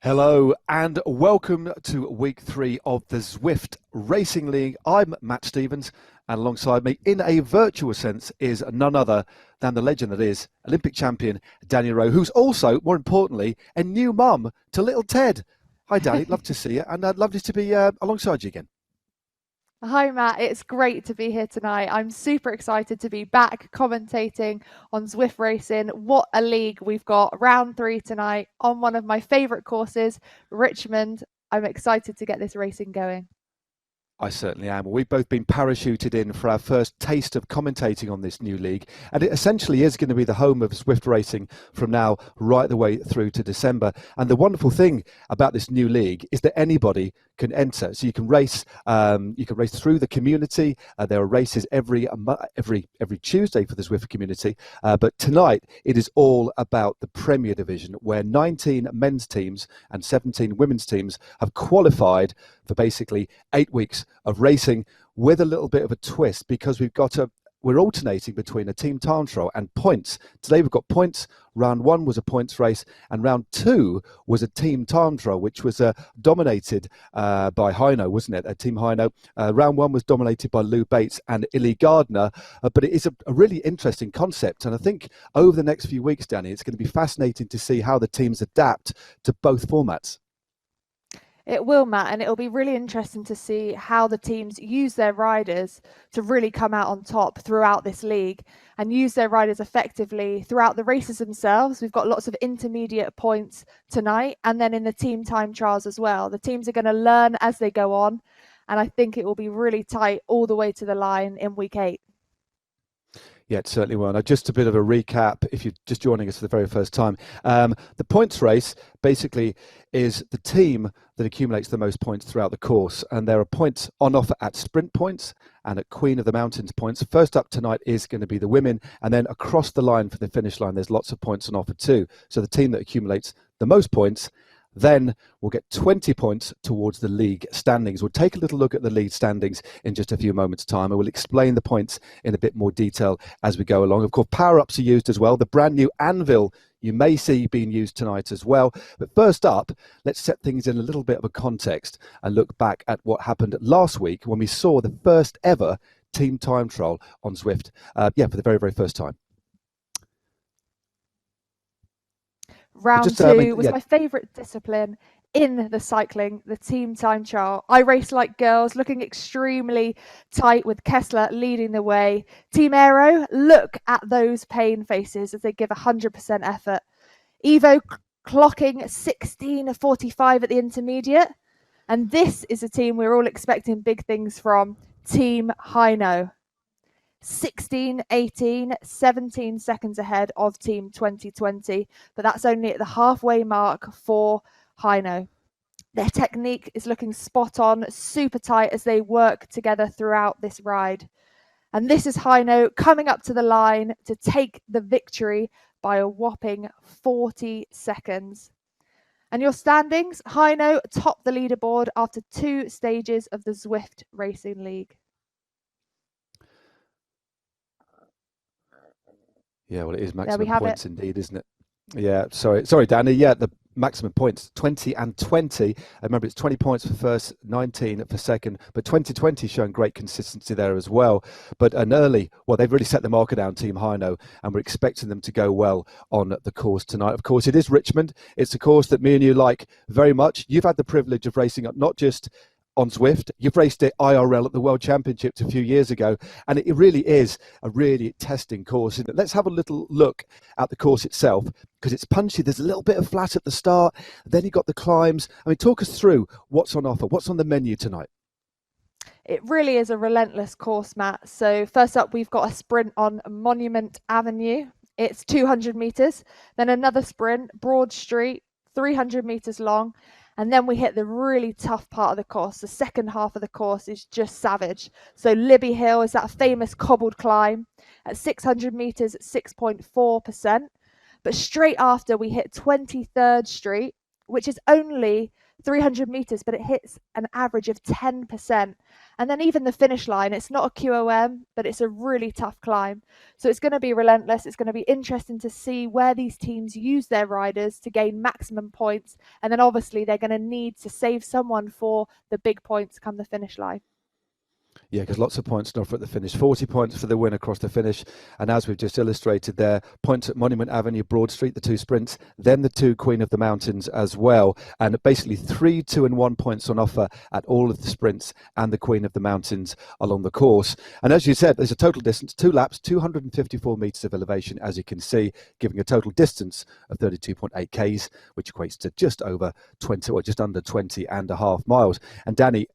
Hello and welcome to week 3 of the Zwift Racing League. I'm Matt Stevens, and alongside me in a virtual sense is none other than the legend that is Olympic champion Danny Rowe, who's also, more importantly, a new mum to little Ted. Hi Danny, love to see you, and lovely to be alongside you again. Hi Matt, it's great to be here tonight. I'm super excited to be back commentating on Zwift Racing. What a league we've got. Round 3 tonight on one of my favourite courses, Richmond. I'm excited to get this racing going. I certainly am. We've both been parachuted in for our first taste of commentating on this new league, and it essentially is going to be the home of Zwift Racing from now right the way through to December. And the wonderful thing about this new league is that anybody can enter. So you can race through the community. There are races every Tuesday for the Zwift community. But tonight it is all about the Premier Division, where 19 men's teams and 17 women's teams have qualified for basically 8 weeks of racing, with a little bit of a twist, because we've got a we're alternating between a team time trial and points. Today we've got points. Round 1 was a points race, and round 2 was a team time trial, which was dominated by Heino, wasn't it? Team Heino. Round 1 was dominated by Lou Bates and Illy Gardner, but it is a really interesting concept. And I think over the next few weeks, Danny, it's going to be fascinating to see how the teams adapt to both formats. It will, Matt, and it'll be really interesting to see how the teams use their riders to really come out on top throughout this league and use their riders effectively throughout the races themselves. We've got lots of intermediate points tonight, and then in the team time trials as well. The teams are going to learn as they go on, and I think it will be really tight all the way to the line in week 8. Yeah, it certainly will. Now, just a bit of a recap, if you're just joining us for the very first time. The points race basically is the team that accumulates the most points throughout the course. And there are points on offer at sprint points and at Queen of the Mountains points. First up tonight is going to be the women. And then across the line for the finish line, there's lots of points on offer too. So the team that accumulates the most points then we'll get 20 points towards the league standings. We'll take a little look at the league standings in just a few moments' time, and we'll explain the points in a bit more detail as we go along. Of course, power-ups are used as well. The brand new anvil you may see being used tonight as well. But first up, let's set things in a little bit of a context and look back at what happened last week when we saw the first ever team time trial on Zwift. For the very, very first time. Round 2 was my favourite discipline in the cycling, the team time trial. I raced like girls, looking extremely tight with Kessler leading the way. Team Aero, look at those pain faces as they give 100% effort. Evo clocking 16:45 at the intermediate. And this is a team we're all expecting big things from, Team Heino. 16, 18, 17 seconds ahead of Team 2020, but that's only at the halfway mark for Heino. Their technique is looking spot on, super tight as they work together throughout this ride. And this is Heino coming up to the line to take the victory by a whopping 40 seconds. And your standings, Heino topped the leaderboard after 2 stages of the Zwift Racing League. Yeah, well, it is maximum points indeed, isn't it? Yeah, sorry, Danny. Yeah, the maximum points, 20 and 20. I remember it's 20 points for first, 19 for second, but 2020 showing great consistency there as well. But they've really set the marker down, Team Heino, and we're expecting them to go well on the course tonight. Of course, it is Richmond. It's a course that me and you like very much. You've had the privilege of racing up not just on Zwift, you've raced it IRL at the World Championships a few years ago, and it really is a really testing course. Let's have a little look at the course itself, because it's punchy. There's a little bit of flat at the start, then you've got the climbs. I mean, talk us through what's on offer, what's on the menu tonight. It really is a relentless course, Matt. So first up, we've got a sprint on Monument Avenue. It's 200 metres, then another sprint, Broad Street, 300 metres long. And then we hit the really tough part of the course. The second half of the course is just savage. So Libby Hill is that famous cobbled climb at 600 metres at 6.4%. But straight after we hit 23rd Street, which is only 300 metres, but it hits an average of 10%. And then even the finish line, it's not a QOM, but it's a really tough climb. So it's going to be relentless. It's going to be interesting to see where these teams use their riders to gain maximum points. And then obviously they're going to need to save someone for the big points come the finish line. Yeah, because lots of points on offer at the finish. 40 points for the win across the finish. And as we've just illustrated there, points at Monument Avenue, Broad Street, the 2 sprints, then the 2 Queen of the Mountains as well. And basically 3, 2 and 1 points on offer at all of the sprints and the Queen of the Mountains along the course. And as you said, there's a total distance, 2 laps, 254 metres of elevation, as you can see, giving a total distance of 32.8 Ks, which equates to just over 20 or just under 20 and a half miles. And Danny,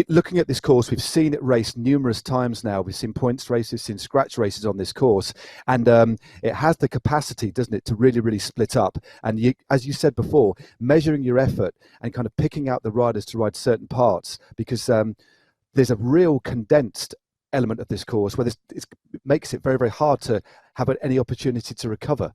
looking at this course, we've seen it race numerous times now. We've seen points races, seen scratch races on this course, and it has the capacity, doesn't it, to really, really split up. And as you said before, measuring your effort and kind of picking out the riders to ride certain parts, because there's a real condensed element of this course where it makes it very, very hard to have any opportunity to recover.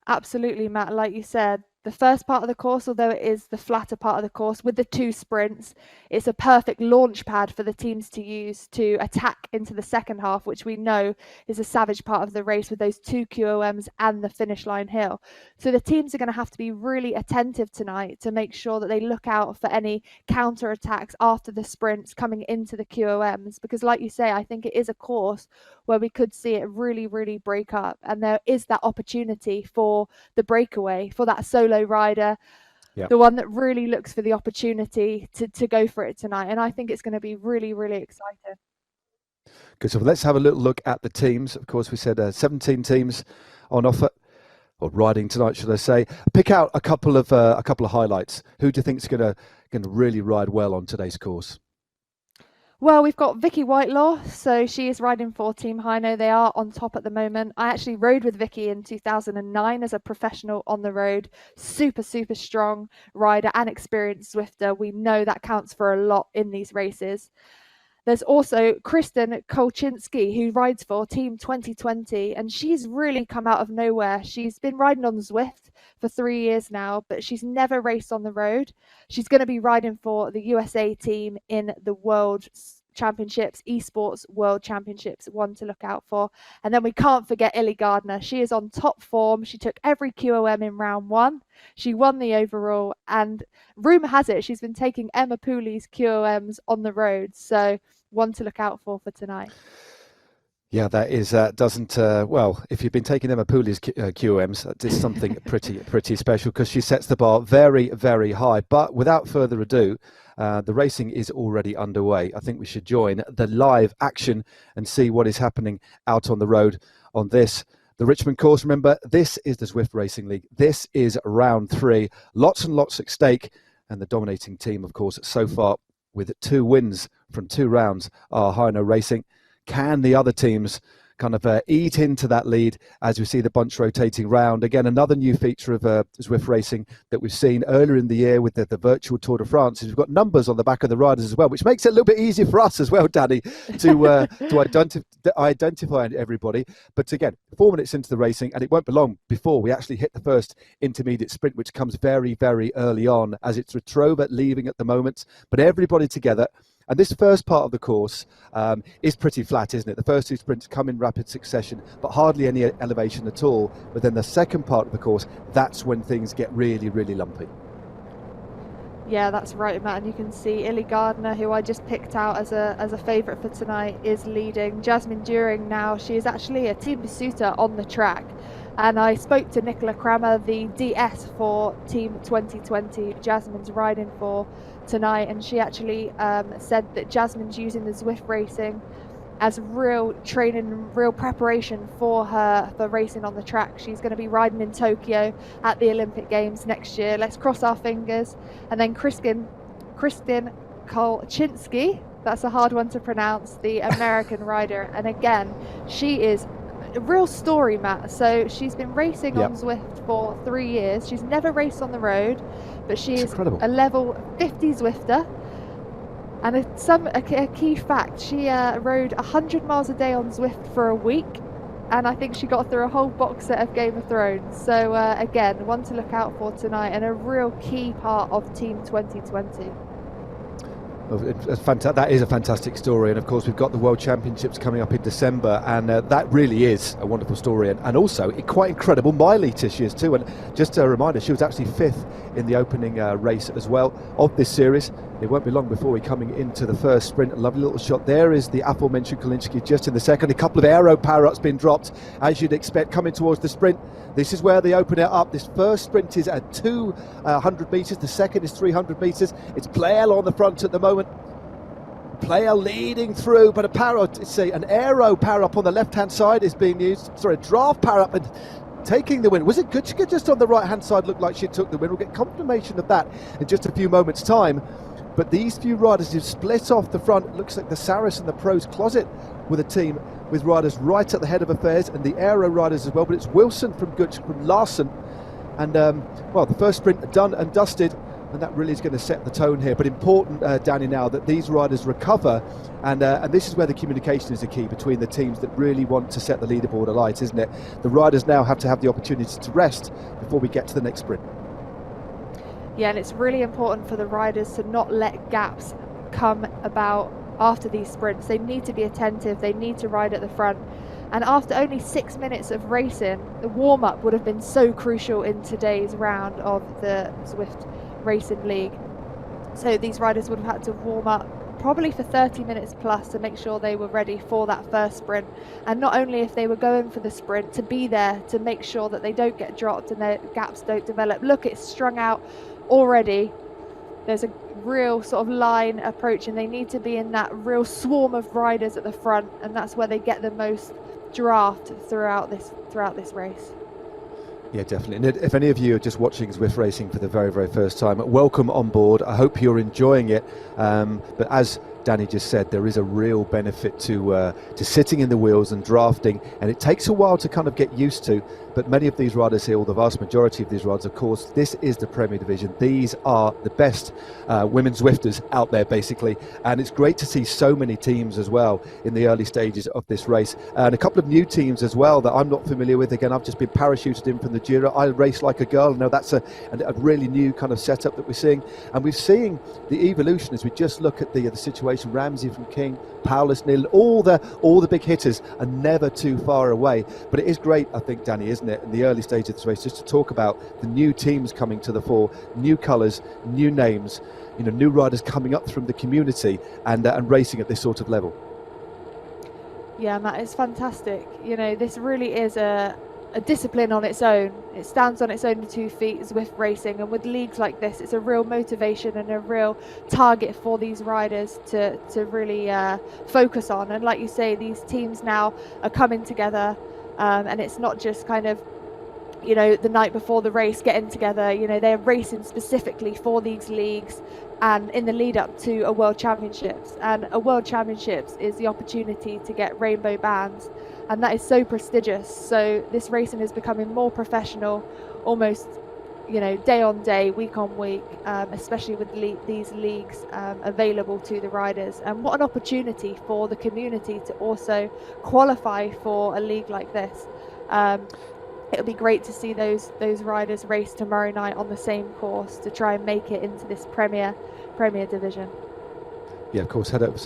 Absolutely, Matt. Like you said, the first part of the course, although it is the flatter part of the course with the 2 sprints, it's a perfect launch pad for the teams to use to attack into the second half, which we know is a savage part of the race with those 2 QOMs and the finish line hill. So the teams are going to have to be really attentive tonight to make sure that they look out for any counter attacks after the sprints coming into the QOMs, because like you say, I think it is a course where we could see it really, really break up, and there is that opportunity for the breakaway, for that solo rider, the one that really looks for the opportunity to go for it tonight. And I think it's going to be really, really exciting. Good. So let's have a little look at the teams. Of course, we said 17 teams on offer, or riding tonight, should I say. Pick out a couple of highlights. Who do you think is going to really ride well on today's course? Well, we've got Vicky Whitelaw, so she is riding for Team Hino. They are on top at the moment. I actually rode with Vicky in 2009 as a professional on the road. Super, super strong rider and experienced Zwifter. We know that counts for a lot in these races. There's also Kristen Kolczynski, who rides for Team 2020, and she's really come out of nowhere. She's been riding on Zwift for 3 years now, but she's never raced on the road. She's going to be riding for the USA team in the World Championships, Esports World Championships, one to look out for. And then we can't forget Illy Gardner. She is on top form. She took every QOM in round 1. She won the overall, and rumour has it she's been taking Emma Pooley's QOMs on the road. So one to look out for tonight. Yeah, that is doesn't well. If you've been taking Emma Pooley's QOMs, that is something pretty special, because she sets the bar very, very high. But without further ado, the racing is already underway. I think we should join the live action and see what is happening out on the road on this. The Richmond course, remember, this is the Zwift Racing League. This is round 3. Lots and lots at stake. And the dominating team, of course, so far with 2 wins from 2 rounds are Hino Racing. Can the other teams kind of eat into that lead as we see the bunch rotating round? Again, another new feature of Zwift Racing that we've seen earlier in the year with the virtual Tour de France is we've got numbers on the back of the riders as well, which makes it a little bit easier for us as well, Danny, to identify everybody. But again, 4 minutes into the racing, and it won't be long before we actually hit the first intermediate sprint, which comes very, very early on, as it's Retrova leaving at the moment, but everybody together. And this first part of the course is pretty flat, isn't it? The first 2 sprints come in rapid succession, but hardly any elevation at all. But then the second part of the course, that's when things get really, really lumpy. Yeah, that's right, Matt. And you can see Illy Gardner, who I just picked out as a favourite for tonight, is leading. Jasmine During now, she is actually a team pursuiter on the track. And I spoke to Nicola Kramer, the DS for Team 2020, Jasmine's riding for tonight, and she actually said that Jasmine's using the Zwift Racing as real training and real preparation for racing on the track. She's going to be riding in Tokyo at the Olympic Games next year. Let's cross our fingers. And then Kristen Kolczynski, that's a hard one to pronounce, the American rider, and again, she is a real story, Matt. So she's been racing on Zwift for 3 years. She's never raced on the road, but she is a level 50 Zwifter. And a key fact, she rode 100 miles a day on Zwift for a week, and I think she got through a whole box set of Game of Thrones. So again, one to look out for tonight, and a real key part of Team 2020. That is a fantastic story, and of course we've got the World Championships coming up in December, and that really is a wonderful story, and also quite incredible mileage this year too. And just a reminder, she was actually 5th in the opening race as well of this series. It won't be long before we're coming into the first sprint. A lovely little shot there is the aforementioned Kolczynski just in the second. A couple of aero power-ups being dropped, as you'd expect, coming towards the sprint. This is where they open it up. This first sprint is at 200 metres. The second is 300 metres. It's Pleyel on the front at the moment. Pleyel leading through, but an aero power-up on the left-hand side is being used. Sorry, a draft power-up and taking the win. Was it Gutschka just on the right-hand side? Looked like she took the win. We'll get confirmation of that in just a few moments' time. But these few riders who split off the front, it looks like the Saris and the Pros closet with a team with riders right at the head of affairs, and the aero riders as well. But it's Wilson from Gutsch, from Larson. And, the first sprint done and dusted, and that really is going to set the tone here. But important, Danny, now that these riders recover, and this is where the communication is the key between the teams that really want to set the leaderboard alight, isn't it? The riders now have to have the opportunity to rest before we get to the next sprint. Yeah, and it's really important for the riders to not let gaps come about after these sprints. They need to be attentive, they need to ride at the front. And after only 6 minutes of racing, the warm-up would have been so crucial in today's round of the Zwift Racing League. So these riders would have had to warm up probably for 30 minutes plus to make sure they were ready for that first sprint. And not only if they were going for the sprint, to be there to make sure that they don't get dropped and their gaps don't develop. Look, it's strung out already. There's a real sort of line approach, and they need to be in that real swarm of riders at the front, and that's where they get the most draft throughout this race. Yeah, definitely. And if any of you are just watching Zwift Racing for the very, very first time, welcome on board. I hope you're enjoying it. But as Danny just said, there is a real benefit to sitting in the wheels and drafting, and it takes a while to kind of get used to. But many of these riders here, or the vast majority of these riders, of course, this is the Premier Division. These are the best women Zwifters out there, basically. And it's great to see so many teams as well in the early stages of this race. And a couple of new teams as well that I'm not familiar with. Again, I've just been parachuted in from the Jura. I race like a girl. Now that's a really new kind of setup that we're seeing. And we're seeing the evolution as we just look at the situation. Ramsey from King, Paulus, Neil, all the big hitters are never too far away. But it is great, I think, Danny, isn't it, in the early stage of this race, just to talk about the new teams coming to the fore, new colours, new names, new riders coming up from the community and racing at this sort of level. Yeah, Matt, it's fantastic. This really is a discipline on its own. It stands on its own 2 feet, Zwift Racing, and with leagues like this, it's a real motivation and a real target for these riders to really focus on. And like you say, these teams now are coming together, and it's not just kind of the night before the race getting together. They're racing specifically for these leagues and in the lead up to a World Championships. And a World Championships is the opportunity to get rainbow bands, and that is so prestigious. So this racing is becoming more professional, almost day on day, week on week, especially with these leagues available to the riders. And what an opportunity for the community to also qualify for a league like this. It'll be great to see those riders race tomorrow night on the same course to try and make it into this Premier Division. Yeah, of course, head over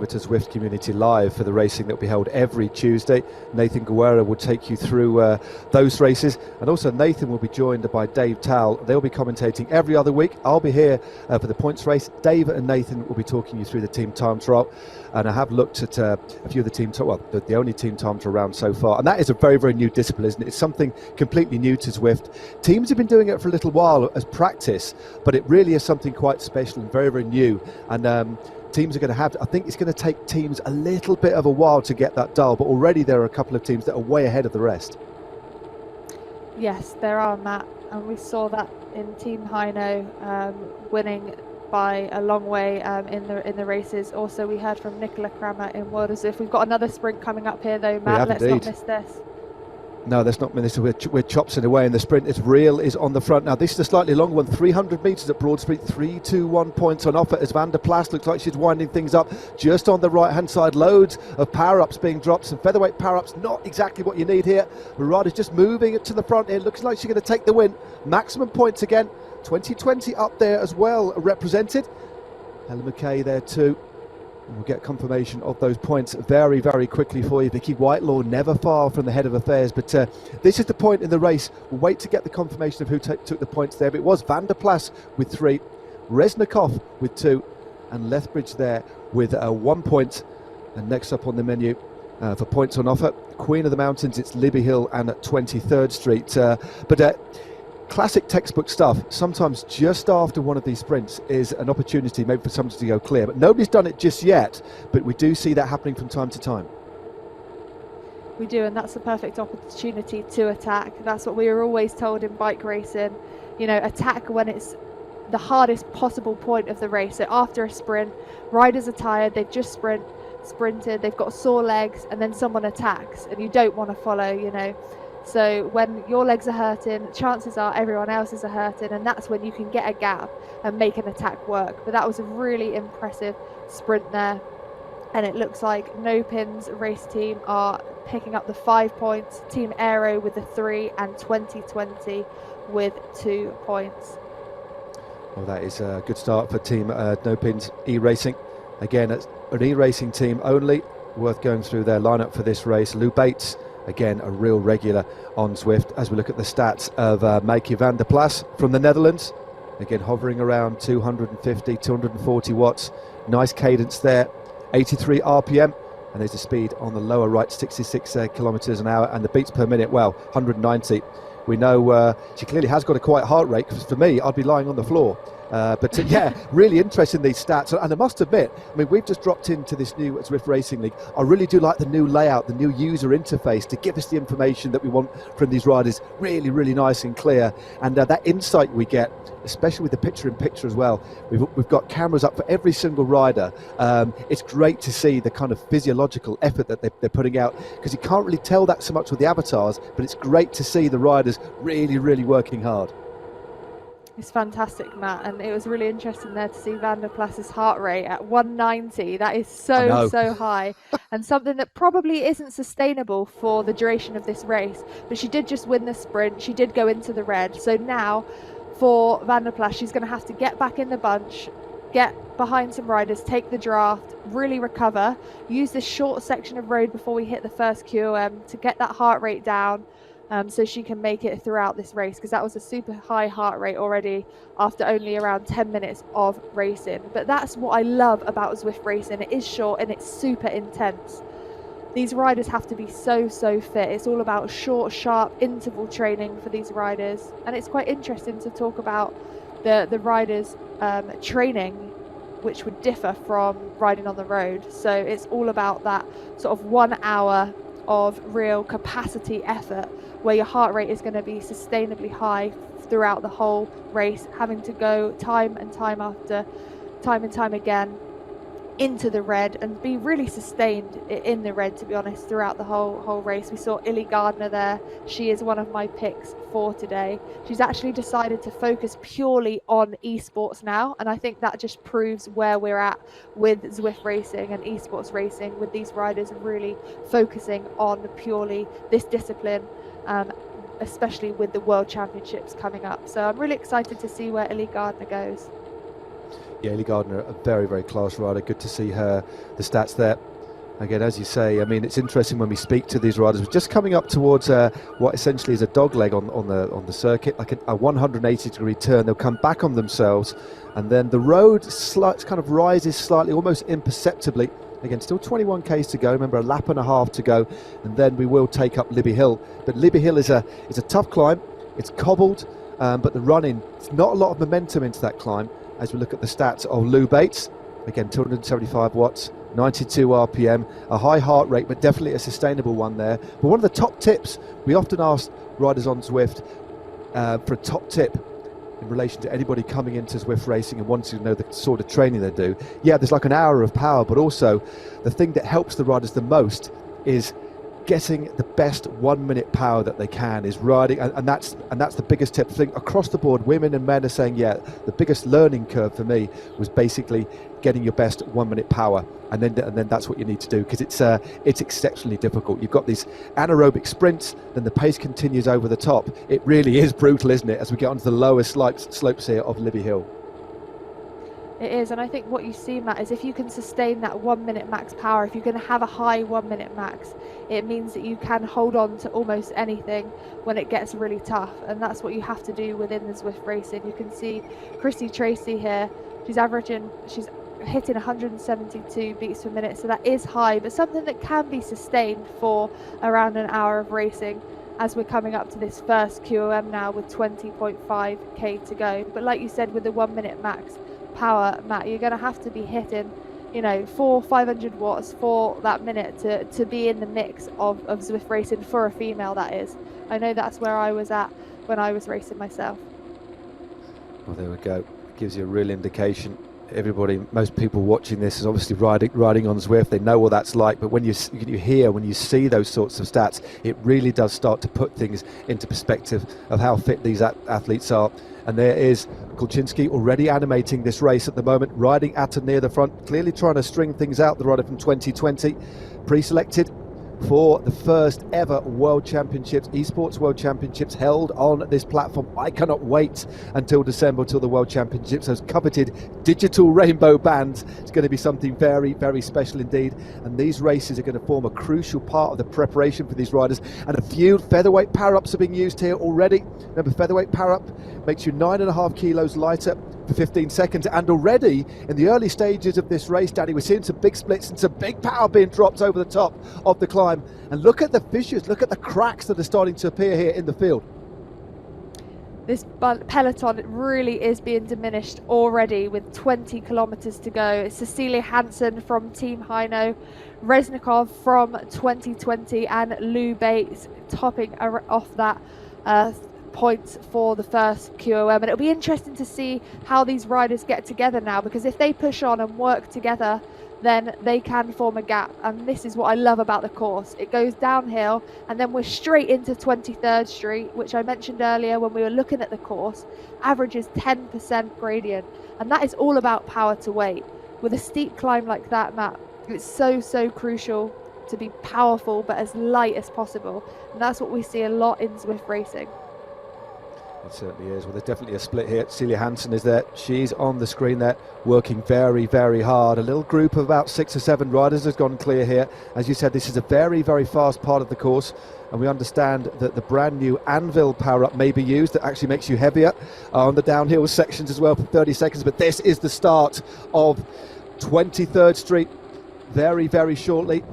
to Zwift Community Live for the racing that will be held every Tuesday. Nathan Guerra will take you through those races. And also Nathan will be joined by Dave Towell. They'll be commentating every other week. I'll be here for the points race. Dave and Nathan will be talking you through the team time trial. And I have looked at a few of the team, the only team time trial round so far. And that is a very, very new discipline, isn't it? It's something completely new to Zwift. Teams have been doing it for a little while as practice, but it really is something quite special and very, very new. And teams are going to have, I think it's going to take teams a little bit of a while to get that dial, but already there are a couple of teams that are way ahead of the rest. Yes, there are, Matt, and we saw that in Team Heino winning by a long way in the races. Also, we heard from Nicola Kramer in World of Zwift. We've got another sprint coming up here though, Matt. Let's not miss this. No, that's not minutes. We're chopsing away in the sprint. It's Real is on the front now. This is a slightly longer one, 300 metres at Broad Street. 3-2-1 points on offer as Van der Plas looks like she's winding things up just on the right hand side. Loads of power ups being dropped. Some featherweight power ups, not exactly what you need here. Murada's just moving it to the front here. Looks like she's going to take the win. Maximum points again. 2020 up there as well, represented. Helen McKay there too. And we'll get confirmation of those points very, very quickly for you. Vicky Whitelaw never far from the head of affairs, but this is the point in the race. We'll wait to get the confirmation of who took the points there, but it was Van der Plas with 3, Resnikov with 2, and Lethbridge there with 1 point. And next up on the menu for points on offer, Queen of the Mountains, it's Libby Hill and 23rd Street. Classic textbook stuff. Sometimes just after one of these sprints is an opportunity maybe for somebody to go clear, but nobody's done it just yet, but we do see that happening from time to time. We do, and that's the perfect opportunity to attack. That's what we were always told in bike racing. Attack when it's the hardest possible point of the race. So after a sprint, riders are tired, they've just sprinted, they've got sore legs, and then someone attacks, and you don't want to follow, So when your legs are hurting, chances are everyone else's are hurting, and that's when you can get a gap and make an attack work. But that was a really impressive sprint there. And it looks like No Pins race team are picking up the 5 points, Team Aero with the 3, and 2020 with 2 points. Well, that is a good start for Team No Pins E-Racing. Again, it's an E-Racing team only, worth going through their lineup for this race. Lou Bates, again, a real regular on Zwift. As we look at the stats of Meike van der Plas from the Netherlands, again, hovering around 250, 240 watts. Nice cadence there, 83 RPM. And there's the speed on the lower right, 66 kilometres an hour, and the beats per minute, well, 190. We know she clearly has got a quiet heart rate, because for me, I'd be lying on the floor. Yeah, really interesting, these stats. And I must admit, I mean, we've just dropped into this new Zwift Racing League. I really do like the new layout, the new user interface to give us the information that we want from these riders, really, really nice and clear. And that insight we get, especially with the picture-in-picture as well. We've got cameras up for every single rider. It's great to see the kind of physiological effort that they're putting out, because you can't really tell that so much with the avatars, but it's great to see the riders really, really working hard. It's fantastic, Matt, and it was really interesting there to see Van der Plas's heart rate at 190. That is so high, and something that probably isn't sustainable for the duration of this race. But she did just win the sprint. She did go into the red. So now for Van der Plas, she's going to have to get back in the bunch, get behind some riders, take the draft, really recover, use this short section of road before we hit the first QOM to get that heart rate down. So she can make it throughout this race, because that was a super high heart rate already after only around 10 minutes of racing. But that's what I love about Zwift Racing. It is short and it's super intense. These riders have to be so fit. It's all about short, sharp interval training for these riders. And it's quite interesting to talk about the riders' training, which would differ from riding on the road. So it's all about that sort of 1 hour of real capacity effort, where your heart rate is going to be sustainably high throughout the whole race, having to go time and time again into the red and be really sustained in the red, to be honest, throughout the whole race. We saw Illy Gardner there. She is one of my picks for today. She's actually decided to focus purely on esports now, and I think that just proves where we're at with Zwift Racing and esports racing, with these riders really focusing on purely this discipline, especially with the World Championships coming up. So I'm really excited to see where Illy Gardner goes. Yeah, Illy Gardner, a very, very class rider. Good to see her, the stats there. Again, as you say, I mean, it's interesting when we speak to these riders. We're just coming up towards what essentially is a dog leg on the circuit, like a 180-degree turn. They'll come back on themselves, and then the road kind of rises slightly, almost imperceptibly. Again, still 21 k's to go. Remember, a lap and a half to go, and then we will take up Libby Hill. But Libby Hill is a tough climb. It's cobbled, but the running, it's not a lot of momentum into that climb. As we look at the stats of Lou Bates, again, 275 watts, 92 RPM, a high heart rate, but definitely a sustainable one there. But one of the top tips, we often ask riders on Zwift for a top tip in relation to anybody coming into Zwift Racing and wanting to know the sort of training they do. Yeah, there's like an hour of power, but also the thing that helps the riders the most is getting the best 1 minute power that they can, is riding, and that's the biggest tip. I think across the board, women and men are saying, yeah, the biggest learning curve for me was basically getting your best 1 minute power, and then that's what you need to do, because it's exceptionally difficult. You've got these anaerobic sprints, then the pace continues over the top. It really is brutal, isn't it, as we get onto the lower slopes here of Libby Hill. It is, and I think what you see, Matt, is if you can sustain that 1 minute max power, if you're going to have a high 1 minute max, it means that you can hold on to almost anything when it gets really tough, and that's what you have to do within the Zwift Racing. You can see Chrissy Tracy here, she's hitting 172 beats per minute, so that is high, but something that can be sustained for around an hour of racing, as we're coming up to this first QOM now with 20.5k to go. But like you said, with the 1 minute max power, Matt, you're going to have to be hitting 400-500 watts for that minute to be in the mix of Zwift Racing, for a female, that is. I know that's where I was at when I was racing myself. Well, there we go. Gives you a real indication. Most people watching this is obviously riding on Zwift. They know what that's like, but when you see those sorts of stats, it really does start to put things into perspective of how fit these athletes are. And there is Kulczynski already animating this race at the moment, riding at and near the front, clearly trying to string things out, the rider from 2020, pre-selected for the first ever World Championships, Esports World Championships held on this platform. I cannot wait until December, till the World Championships. Those coveted digital rainbow bands. It's going to be something very, very special indeed. And these races are going to form a crucial part of the preparation for these riders. And a few featherweight power-ups are being used here already. Remember, featherweight power-up makes you 9.5 kilos lighter for 15 seconds. And already in the early stages of this race, Danny, we're seeing some big splits and some big power being dropped over the top of the climb. And look at the fissures, look at the cracks that are starting to appear here in the field. This peloton really is being diminished already with 20 kilometers to go. It's Cecilia Hansen from Team Hino, Reznikov from 2020, and Lou Bates topping off that points for the first QOM. And it'll be interesting to see how these riders get together now, because if they push on and work together, then they can form a gap. And this is what I love about the course. It goes downhill and then we're straight into 23rd Street, which I mentioned earlier when we were looking at the course, averages 10% gradient. And that is all about power to weight. With a steep climb like that, Matt, it's so crucial to be powerful but as light as possible. And that's what we see a lot in Zwift racing. It certainly is. Well, there's definitely a split here. Celia Hansen is there. She's on the screen there, working very, very hard. A little group of about 6 or 7 riders has gone clear here. As you said, this is a very, very fast part of the course. And we understand that the brand new Anvil power-up may be used. That actually makes you heavier on the downhill sections as well for 30 seconds. But this is the start of 23rd Street very, very shortly.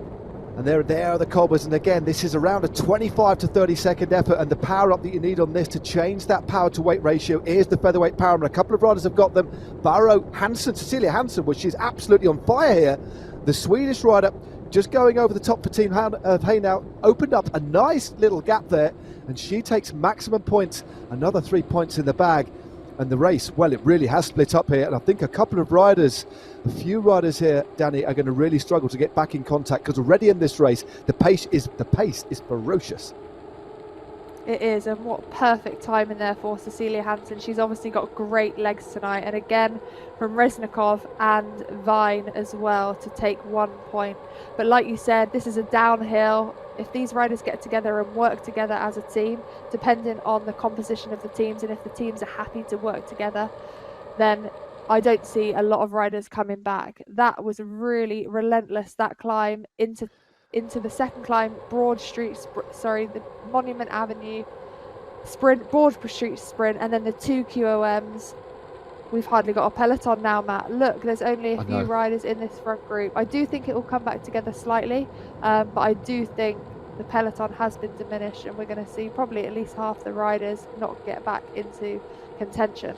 And there are the cobblers, and again, this is around a 25 to 30 second effort, and the power up that you need on this to change that power to weight ratio is the featherweight power. And a couple of riders have got them. Barrow, Hansen, Cecilia Hansen, well, she's absolutely on fire here. The Swedish rider just going over the top for Team Heinau, opened up a nice little gap there, and she takes maximum points, another 3 points in the bag. And the race, well, it really has split up here, and I think a few riders here, Danny, are going to really struggle to get back in contact, because already in this race, the pace is ferocious. It is, and what perfect time in there for Cecilia Hansen. She's obviously got great legs tonight, and again from Reznikov and Vine as well to take 1 point. But like you said, this is a downhill. If these riders get together and work together as a team, depending on the composition of the teams, and if the teams are happy to work together, then I don't see a lot of riders coming back. That was really relentless, that climb into the second climb, the Monument Avenue sprint, Broad Street sprint, and then the 2 QOMs. We've hardly got a peloton now, Matt. Look, there's only a few riders in this front group. I do think it will come back together slightly, but I do think the peloton has been diminished, and we're going to see probably at least half the riders not get back into contention.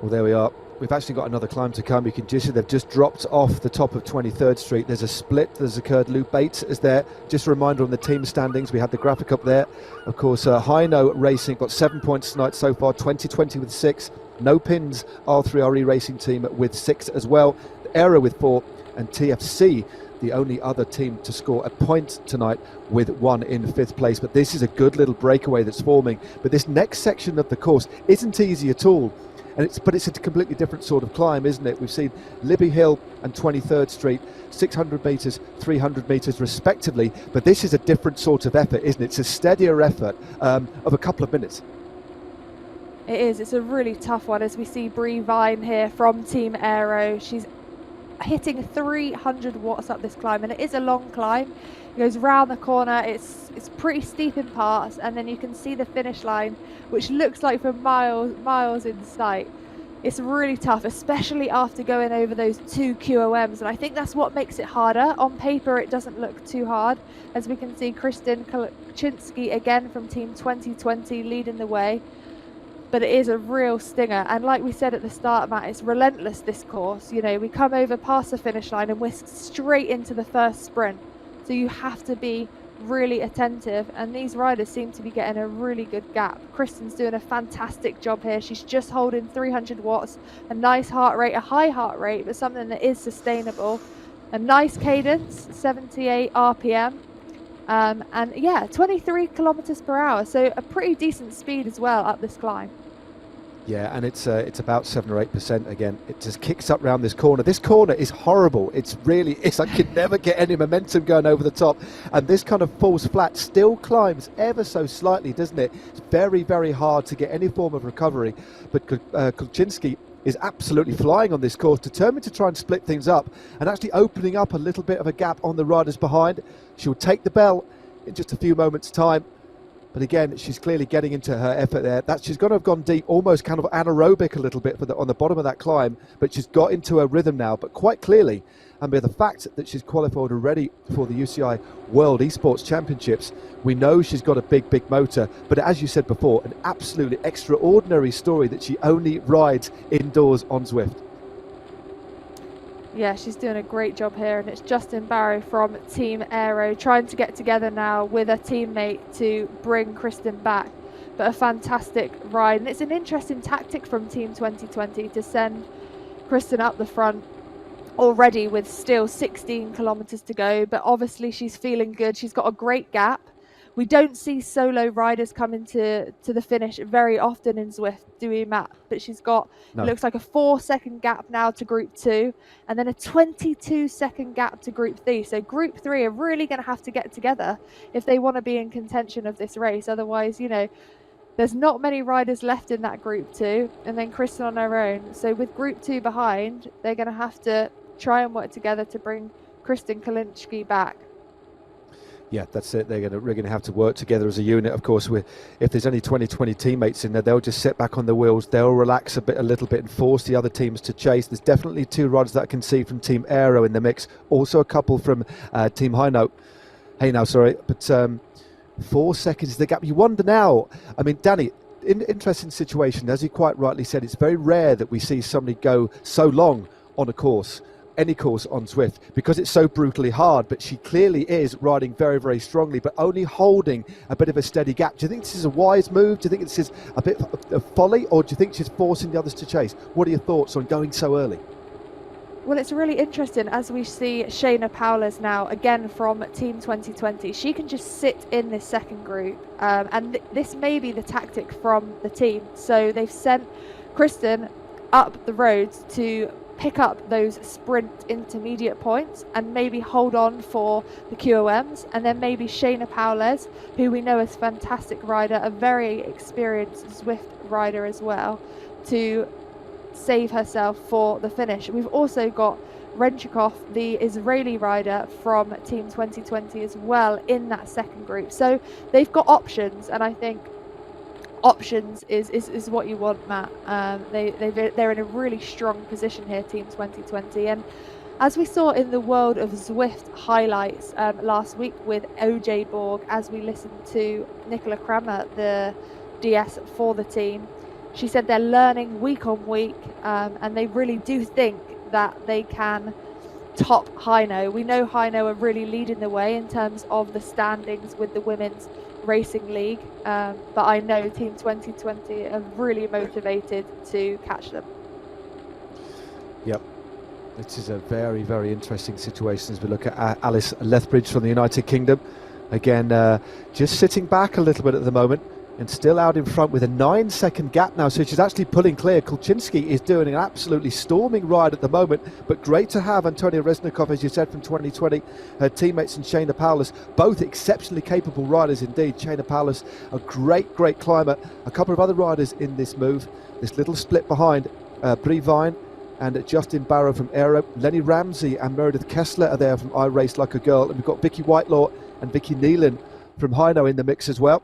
Well, there we are. We've actually got another climb to come. You can just see they've just dropped off the top of 23rd Street. There's a split that's occurred. Luke Bates is there. Just a reminder on the team standings. We had the graphic up there. Of course, Hino Racing got 7 points tonight so far. 2020 with 6. No Pins R3RE Racing team with 6 as well. Aero with 4, and TFC, the only other team to score a point tonight, with 1 in 5th place. But this is a good little breakaway that's forming. But this next section of the course isn't easy at all. But it's a completely different sort of climb, isn't it? We've seen Libby Hill and 23rd Street, 600 metres, 300 metres respectively. But this is a different sort of effort, isn't it? It's a steadier effort of a couple of minutes. It is. It's a really tough one, as we see Brie Vine here from Team Aero. She's hitting 300 watts up this climb, and it is a long climb. It goes round the corner. It's pretty steep in parts, and then you can see the finish line, which looks like for miles in sight. It's really tough, especially after going over those 2 QOMs, and I think that's what makes it harder. On paper, it doesn't look too hard, as we can see Kristin Kaczynski again from Team 2020 leading the way. But it is a real stinger, and like we said at the start, Matt, it's relentless, this course. You know, we come over past the finish line and we're straight into the first sprint, so you have to be really attentive, and these riders seem to be getting a really good gap. Kristen's doing a fantastic job here. She's just holding 300 watts, a nice heart rate, a high heart rate, but something that is sustainable. A nice cadence, 78 RPM. And yeah, 23 kilometers per hour, so a pretty decent speed as well up this climb. Yeah, and it's about 7 or 8% again. It just kicks up round this corner. This corner is horrible. It's I could never get any momentum going over the top. And this kind of falls flat still climbs ever so slightly, doesn't it? It's very, very hard to get any form of recovery. But Kulczynski is absolutely flying on this course, determined to try and split things up and actually opening up a little bit of a gap on the riders behind. She'll take the bell in just a few moments' time. But again, she's clearly getting into her effort there. She's going to have gone deep, almost kind of anaerobic a little bit on the bottom of that climb, but she's got into her rhythm now. But quite clearly, and by the fact that she's qualified already for the UCI World Esports Championships, we know she's got a big, big motor. But as you said before, an absolutely extraordinary story that she only rides indoors on Zwift. Yeah, she's doing a great job here, and it's Justin Barrow from Team Aero trying to get together now with a teammate to bring Kristen back. But a fantastic ride, and it's an interesting tactic from Team 2020 to send Kristen up the front already with still 16 kilometers to go. But obviously she's feeling good. She's got a great gap. We don't see solo riders coming to the finish very often in Zwift, do we, Matt? But she's got, No. It looks like a 4-second gap now to Group 2, and then a 22-second gap to Group 3. So Group 3 are really going to have to get together if they want to be in contention of this race. Otherwise, there's not many riders left in that Group 2, and then Kristen on her own. So with Group 2 behind, they're going to have to try and work together to bring Kristen Kulczynski back. Yeah, that's it. We're going to have to work together as a unit. Of course, if there's only 20 teammates in there, they'll just sit back on the wheels. They'll relax a little bit and force the other teams to chase. There's definitely 2 riders that I can see from Team Aero in the mix. Also a couple from Team Hainaut. But 4 seconds is the gap. You wonder now, I mean, Danny, interesting situation. As you quite rightly said, it's very rare that we see somebody go so long on a course. Any course on Zwift, because it's so brutally hard. But she clearly is riding very, very strongly, but only holding a bit of a steady gap. Do you think this is a wise move? Do you think this is a bit of folly, or do you think she's forcing the others to chase? What are your thoughts on going so early? Well, it's really interesting as we see Shayna Powlers now again from Team 2020. She can just sit in this second group, and this may be the tactic from the team. So they've sent Kristen up the roads to pick up those sprint intermediate points and maybe hold on for the QOMs, and then maybe Shayna Powlers, who we know is a fantastic rider, a very experienced Zwift rider as well, to save herself for the finish. We've also got Renchikov, the Israeli rider from Team 2020 as well, in that second group. So they've got options, and I think options is what you want, Matt. They're in a really strong position here, Team 2020, and as we saw in the World of Zwift highlights last week with OJ Borg, as we listened to Nicola Kramer, the DS for the team, she said they're learning week on week, and they really do think that they can top Hainaut. We know Hainaut are really leading the way in terms of the standings with the Women's Racing League, but I know Team 2020 are really motivated to catch them. Yep. This is a very, very interesting situation as we look at Alice Lethbridge from the United Kingdom. Again, just sitting back a little bit at the moment and still out in front with a 9-second gap now. So she's actually pulling clear. Kulczynski is doing an absolutely storming ride at the moment, but great to have Antonia Reznikov, as you said, from 2020. Her teammates and Shayna Powlers, both exceptionally capable riders indeed. Shayna Powlers, a great, great climber. A couple of other riders in this move. This little split behind Brie Vine and Justin Barrow from Aero. Lenny Ramsey and Meredith Kessler are there from I Race Like a Girl. And we've got Vicky Whitelaw and Vicky Nealon from Hainaut in the mix as well.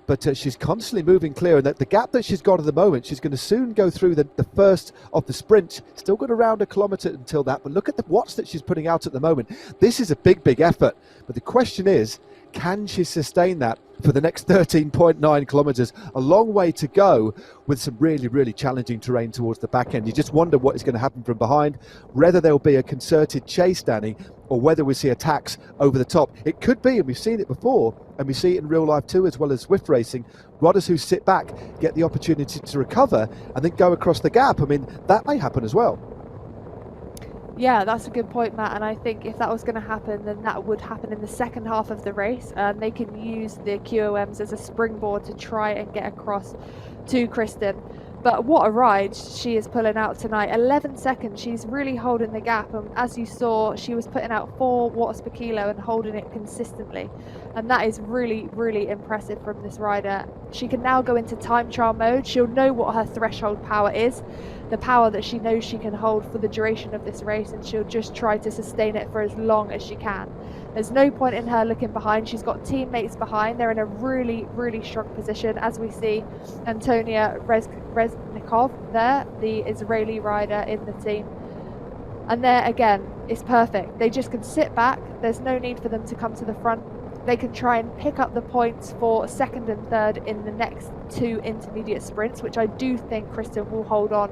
But she's constantly moving clear, and the gap that she's got at the moment, she's going to soon go through the first of the sprint. Still got around a kilometre until that, but look at the watts that she's putting out at the moment. This is a big, big effort. But the question is, can she sustain that for the next 13.9 kilometres? A long way to go with some really, really challenging terrain towards the back end. You just wonder what is going to happen from behind, whether there'll be a concerted chase, Danny, or whether we see attacks over the top. It could be, and we've seen it before, and we see it in real life too, as well as Zwift Racing. Riders who sit back get the opportunity to recover and then go across the gap. I mean, that may happen as well. Yeah, that's a good point, Matt, and I think if that was going to happen, then that would happen in the second half of the race, and they can use the QOMs as a springboard to try and get across to Kristen. But what a ride she is pulling out tonight. 11 seconds. She's really holding the gap. And as you saw, she was putting out 4 watts per kilo and holding it consistently. And that is really, really impressive from this rider. She can now go into time trial mode. She'll know what her threshold power is, the power that she knows she can hold for the duration of this race, and she'll just try to sustain it for as long as she can. There's no point in her looking behind. She's got teammates behind. They're in a really, really strong position, as we see Antonia Reznikov there, the Israeli rider in the team. And there again, it's perfect. They just can sit back. There's no need for them to come to the front. They can try and pick up the points for second and third in the next 2 intermediate sprints, which I do think Kristen will hold on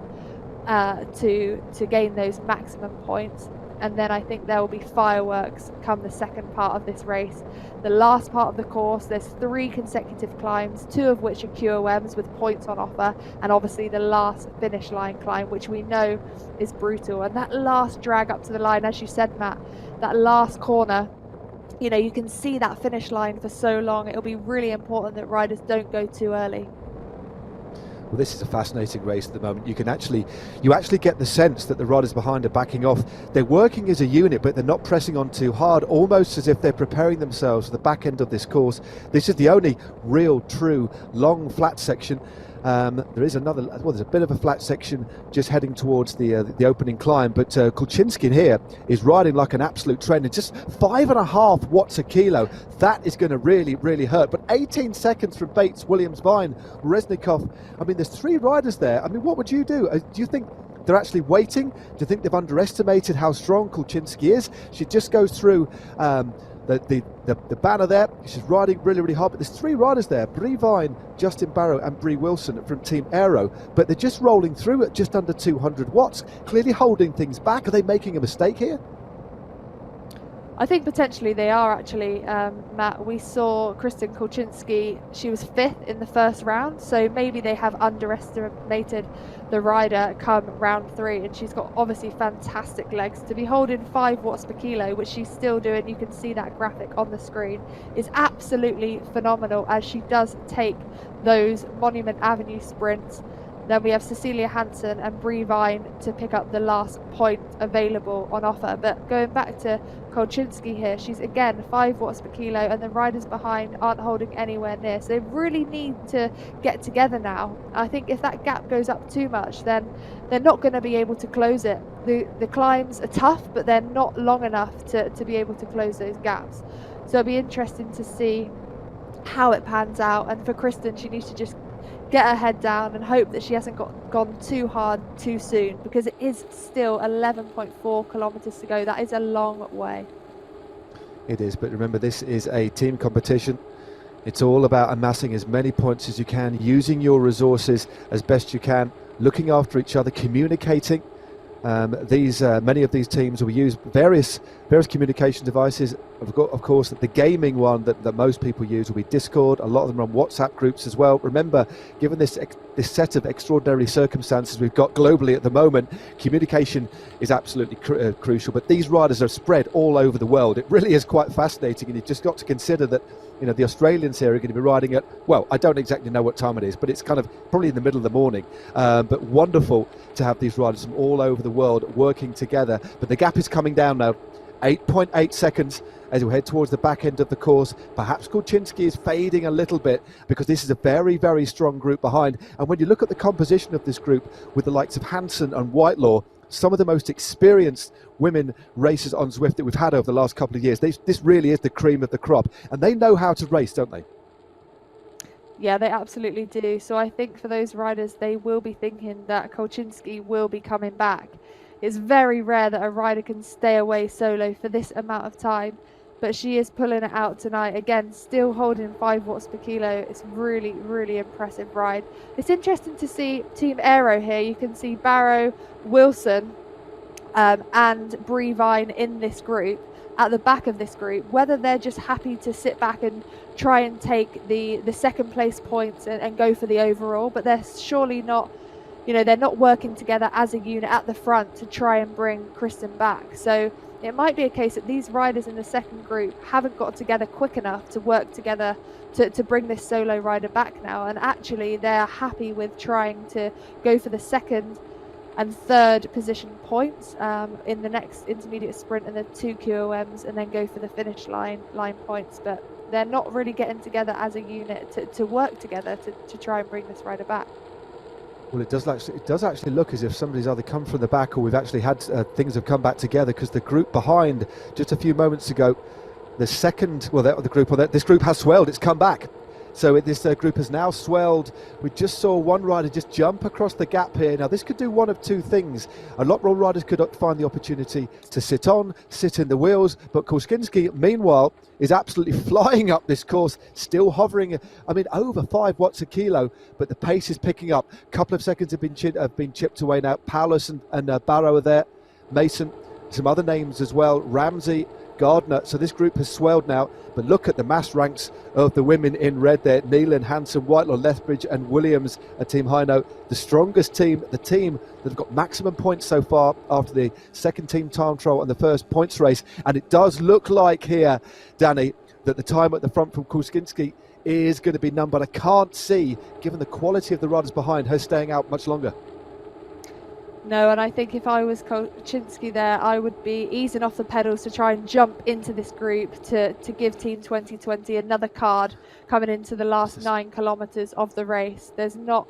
to gain those maximum points. And then I think there will be fireworks come the second part of this race. The last part of the course, there's 3 consecutive climbs, 2 of which are QOMs with points on offer, and obviously the last finish line climb, which we know is brutal. And that last drag up to the line, as you said, Matt, that last corner, you know, you can see that finish line for so long. It'll be really important that riders don't go too early. Well, this is a fascinating race at the moment. You actually get the sense that the riders behind are backing off. They're working as a unit, but they're not pressing on too hard, almost as if they're preparing themselves for the back end of this course. This is the only real, true, long, flat section. There is there's a bit of a flat section just heading towards the opening climb, but Kulczynski here is riding like an absolute trend, and just 5.5 watts a kilo. That is going to really, really hurt. But 18 seconds from Bates, Williams, Vine, Reznikov. I mean, there's 3 riders there. I mean, what would you do? Do you think they're actually waiting? Do you think they've underestimated how strong Kulczynski is? She just goes through the banner there. She's riding really, really hard, but there's 3 riders there: Brie Vine, Justin Barrow and Brie Wilson from Team Aero, but they're just rolling through at just under 200 watts, clearly holding things back. Are they making a mistake here? I think potentially they are, actually, Matt. We saw Kristen Kulczynski, she was 5th in the first round, so maybe they have underestimated the rider come round 3, and she's got obviously fantastic legs. To be holding 5 watts per kilo, which she's still doing, you can see that graphic on the screen, is absolutely phenomenal, as she does take those Monument Avenue sprints. Then we have Cecilia Hansen and Brie Vine to pick up the last point available on offer. But going back to Kulczynski here, she's again 5 watts per kilo, and the riders behind aren't holding anywhere near. So they really need to get together now. I think if that gap goes up too much, then they're not going to be able to close it. The climbs are tough, but they're not long enough to be able to close those gaps. So it'll be interesting to see how it pans out. And for Kristen, she needs to just get her head down and hope that she hasn't gone too hard too soon, because it is still 11.4 kilometers to go. That is a long way. It is, but remember, this is a team competition. It's all about amassing as many points as you can, using your resources as best you can, looking after each other, communicating. Many of these teams will use various communication devices. Of course, the gaming one that most people use will be Discord. A lot of them run WhatsApp groups as well. Remember, given this set of extraordinary circumstances we've got globally at the moment, communication is absolutely crucial. But these riders are spread all over the world. It really is quite fascinating, and you've just got to consider that, you know, the Australians here are going to be riding at, well, I don't exactly know what time it is, but it's kind of probably in the middle of the morning. But wonderful to have these riders from all over the world working together. But the gap is coming down now. 8.8 seconds as we head towards the back end of the course. Perhaps Kulczynski is fading a little bit, because this is a very, very strong group behind. And when you look at the composition of this group, with the likes of Hansen and Whitelaw, some of the most experienced women racers on Zwift that we've had over the last couple of years, this really is the cream of the crop, and they know how to race, don't they? Yeah, they absolutely do. So I think for those riders, they will be thinking that Kulczynski will be coming back. It's very rare that a rider can stay away solo for this amount of time, but she is pulling it out tonight. Again, still holding 5 watts per kilo. It's really, really impressive ride. It's interesting to see Team Aero here. You can see Barrow, Wilson and Brie Vine in this group, at the back of this group, whether they're just happy to sit back and try and take the second place points and go for the overall, but they're surely not, you know, they're not working together as a unit at the front to try and bring Kristen back. So it might be a case that these riders in the second group haven't got together quick enough to work together to bring this solo rider back now, and actually they're happy with trying to go for the second and third position points in the next intermediate sprint and the 2 QOMs, and then go for the finish line points. But they're not really getting together as a unit to work together to try and bring this rider back. Well, it does actually look as if somebody's either come from the back or we've actually had things have come back together, because the group behind just a few moments ago, this group has swelled. It's come back. So this group has now swelled. We just saw one rider just jump across the gap here. Now, this could do one of two things. A lot more riders could find the opportunity to sit in the wheels, but Kolczynski, meanwhile, is absolutely flying up this course, still hovering, over 5 watts a kilo, but the pace is picking up. A couple of seconds have been chipped away now. Paulus and Barrow are there. Mason, some other names as well. Ramsey, Gardner. So this group has swelled now, but look at the mass ranks of the women in red there. Nealon, Hanson, Whitelaw, Lethbridge and Williams at Team Hino, the strongest team, the team that have got maximum points so far after the second team time trial and the first points race. And it does look like here, Danny, that the time at the front from Kolczynski is going to be none, but I can't see, given the quality of the riders behind, her staying out much longer. No, and I think if I was Kolczynski there, I would be easing off the pedals to try and jump into this group to give Team 2020 another card coming into the last 9 kilometres of the race. There's not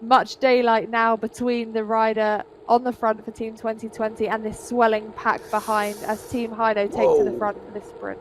much daylight now between the rider on the front for Team 2020 and this swelling pack behind as Team Hino take to the front for this sprint.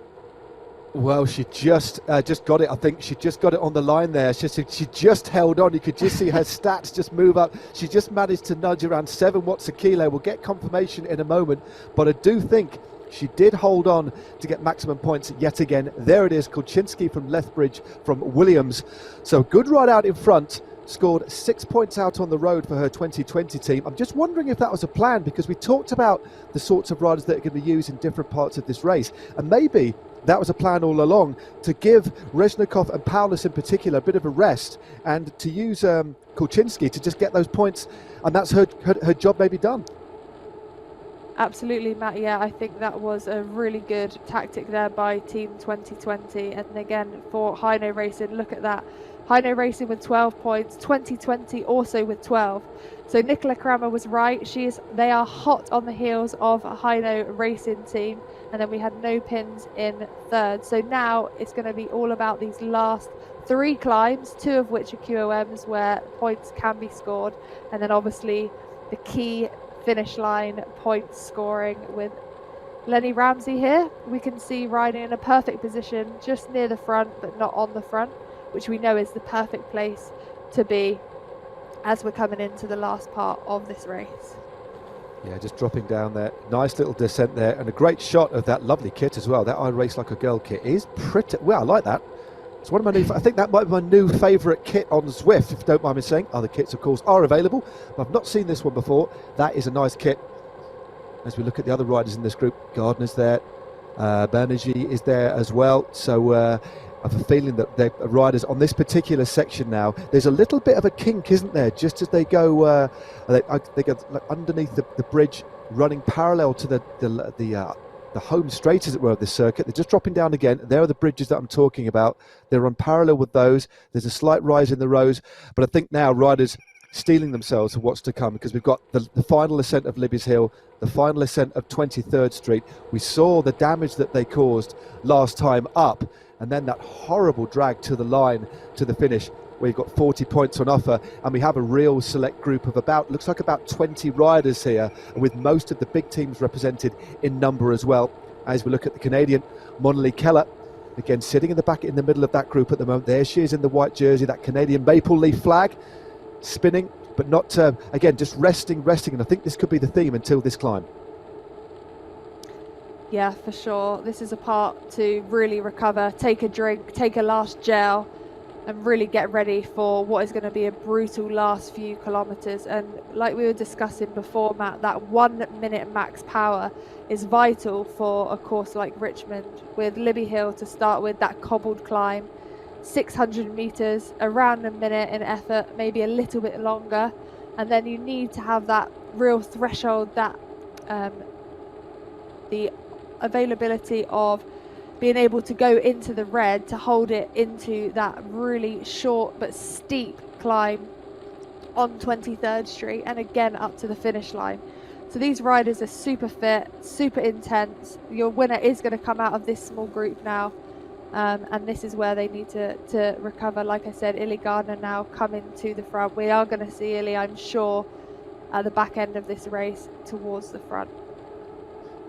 Well, she just got it. I think she just got it on the line there. She just held on. You could just see her stats just move up. She just managed to nudge around 7 watts a kilo. We'll get confirmation in a moment, but I do think she did hold on to get maximum points yet again. There it is, Kolczynski from Lethbridge from Williams. So good ride out in front. Scored 6 points out on the road for her 2020 team. I'm just wondering if that was a plan, because we talked about the sorts of riders that are going to be used in different parts of this race, and maybe that was a plan all along, to give Reznikov and Paulus in particular a bit of a rest, and to use Kolczynski to just get those points, and that's her job maybe done. Absolutely, Matt. Yeah, I think that was a really good tactic there by Team 2020. And again, for Hino Racing, look at that. Hino Racing with 12 points, 2020 also with 12. So Nicola Kramer was right. They are hot on the heels of a Hino Racing team. And then we had no pins in third. So now it's going to be all about these last 3 climbs, 2 of which are QOMs where points can be scored. And then obviously the key finish line points scoring with Lenny Ramsey here. We can see riding in a perfect position just near the front but not on the front, which we know is the perfect place to be as we're coming into the last part of this race. Yeah, just dropping down there. Nice little descent there, and a great shot of that lovely kit as well. That I Race Like a Girl kit is pretty, well, I like that. It's one of my new, I think that might be my new favourite kit on Zwift, if you don't mind me saying. Other kits, of course, are available, but I've not seen this one before. That is a nice kit. As we look at the other riders in this group, Gardner's there, Banerjee is there as well. So I have a feeling that the riders on this particular section now, there's a little bit of a kink, isn't there? Just as they go, they go underneath the bridge, running parallel to the home straight, as it were, of this circuit. They're just dropping down again. There are the bridges that I'm talking about. They're on parallel with those. There's a slight rise in the rows, but I think now riders steeling themselves for what's to come, because we've got the final ascent of Libby's Hill, the final ascent of 23rd Street. We saw the damage that they caused last time up, and then that horrible drag to the line, to the finish. We've got 40 points on offer, and we have a real select group of looks like about 20 riders here, with most of the big teams represented in number as well. As we look at the Canadian, Monley Keller, again sitting in the middle of that group at the moment. There she is in the white jersey, that Canadian maple leaf flag, spinning, but not, again, just resting, and I think this could be the theme until this climb. Yeah, for sure. This is a part to really recover, take a drink, take a last gel, and really get ready for what is going to be a brutal last few kilometres. And like we were discussing before, Matt, that 1 minute max power is vital for a course like Richmond, with Libby Hill to start with, that cobbled climb, 600 metres, around a minute in effort, maybe a little bit longer. And then you need to have that real threshold, that the availability of being able to go into the red to hold it into that really short but steep climb on 23rd Street and again up to the finish line. So these riders are super fit, super intense. Your winner is going to come out of this small group now, and this is where they need to recover. Like I said, Illy Gardner now coming to the front. We are going to see Illy, I'm sure, at the back end of this race towards the front.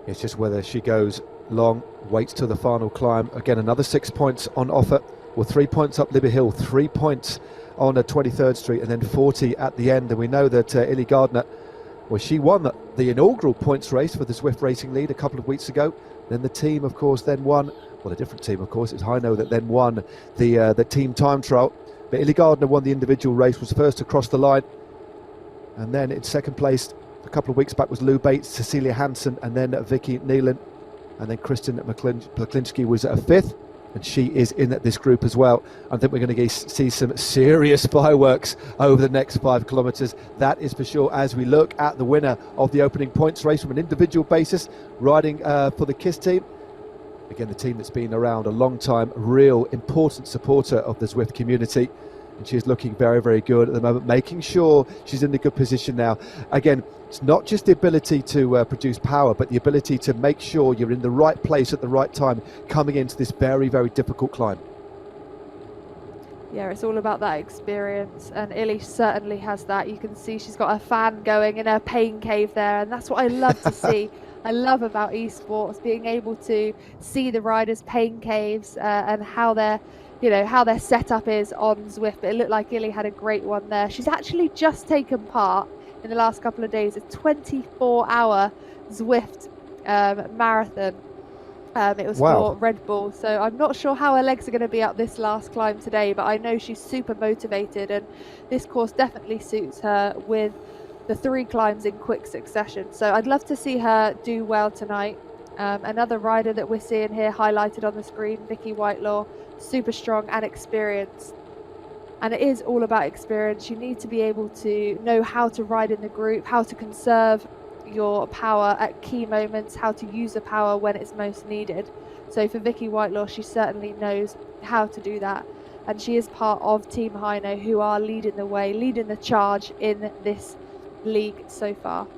It's just whether she goes long, waits till the final climb. Again, another 6 points on offer. Well, 3 points up Libby Hill, 3 points on 23rd Street, and then 40 at the end. And we know that Illy Gardner, well, she won the inaugural points race for the Zwift Racing League a couple of weeks ago. Then the team, of course, then won. Well, a different team, of course. It's Hino that then won the team time trial. But Illy Gardner won the individual race, was first across the line. And then in second place a couple of weeks back was Lou Bates, Cecilia Hansen, and then Vicky Nealon. And then Kristen McClinskey was at a fifth. And she is in this group as well. I think we're going to see some serious fireworks over the next 5 kilometres. That is for sure, as we look at the winner of the opening points race from an individual basis, riding for the KISS team. Again, the team that's been around a long time, real important supporter of the Zwift community. And she's looking very, very good at the moment, making sure she's in a good position now. Again, it's not just the ability to produce power, but the ability to make sure you're in the right place at the right time coming into this very, very difficult climb. Yeah, it's all about that experience, and Illy certainly has that. You can see she's got her fan going in her pain cave there, and that's what I love to see. I love about esports, being able to see the riders' pain caves and how their setup is on Zwift. But it looked like Illy had a great one there. She's actually just taken part in the last couple of days, a 24-hour Zwift marathon. It was for Red Bull, so I'm not sure how her legs are going to be up this last climb today, but I know she's super motivated, and this course definitely suits her with the 3 climbs in quick succession. So I'd love to see her do well tonight. Another rider that we're seeing here highlighted on the screen, Vicky Whitelaw, super strong and experienced. And it is all about experience. You need to be able to know how to ride in the group, how to conserve your power at key moments, how to use the power when it's most needed. So for Vicky Whitelaw, she certainly knows how to do that. And she is part of Team Hino, who are leading the way, leading the charge in this league so far.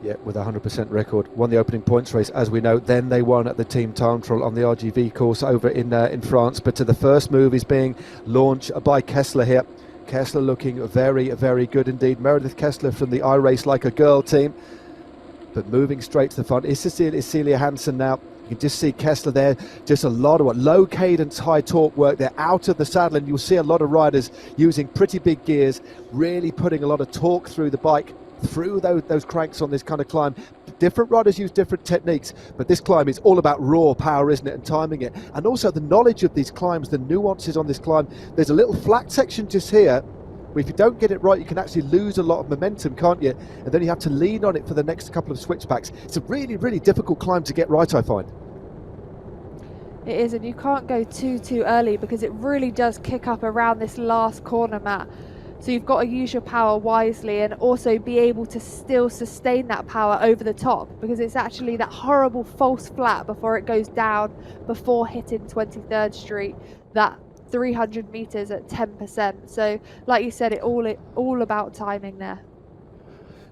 Yeah, with a 100% record. Won the opening points race, as we know. Then they won at the team time trial on the RGV course over in France. But the first move is being launched by Kessler here. Kessler looking very, very good indeed. Meredith Kessler from the I Race Like a Girl team. But moving straight to the front is Cecilia Hansen now. You can just see Kessler there, just a lot of low cadence, high torque work. They're out of the saddle, and you'll see a lot of riders using pretty big gears, really putting a lot of torque through the bike, through those cranks on this kind of climb. Different riders use different techniques, but this climb is all about raw power, isn't it, and timing it. And also the knowledge of these climbs, the nuances on this climb. There's a little flat section just here, where if you don't get it right, you can actually lose a lot of momentum, can't you? And then you have to lean on it for the next couple of switchbacks. It's a really, really difficult climb to get right, I find. It is, and you can't go too early, because it really does kick up around this last corner, Matt. So you've got to use your power wisely, and also be able to still sustain that power over the top, because it's actually that horrible false flat before it goes down, before hitting 23rd Street, that 300 meters at 10%. So like you said, it all about timing there.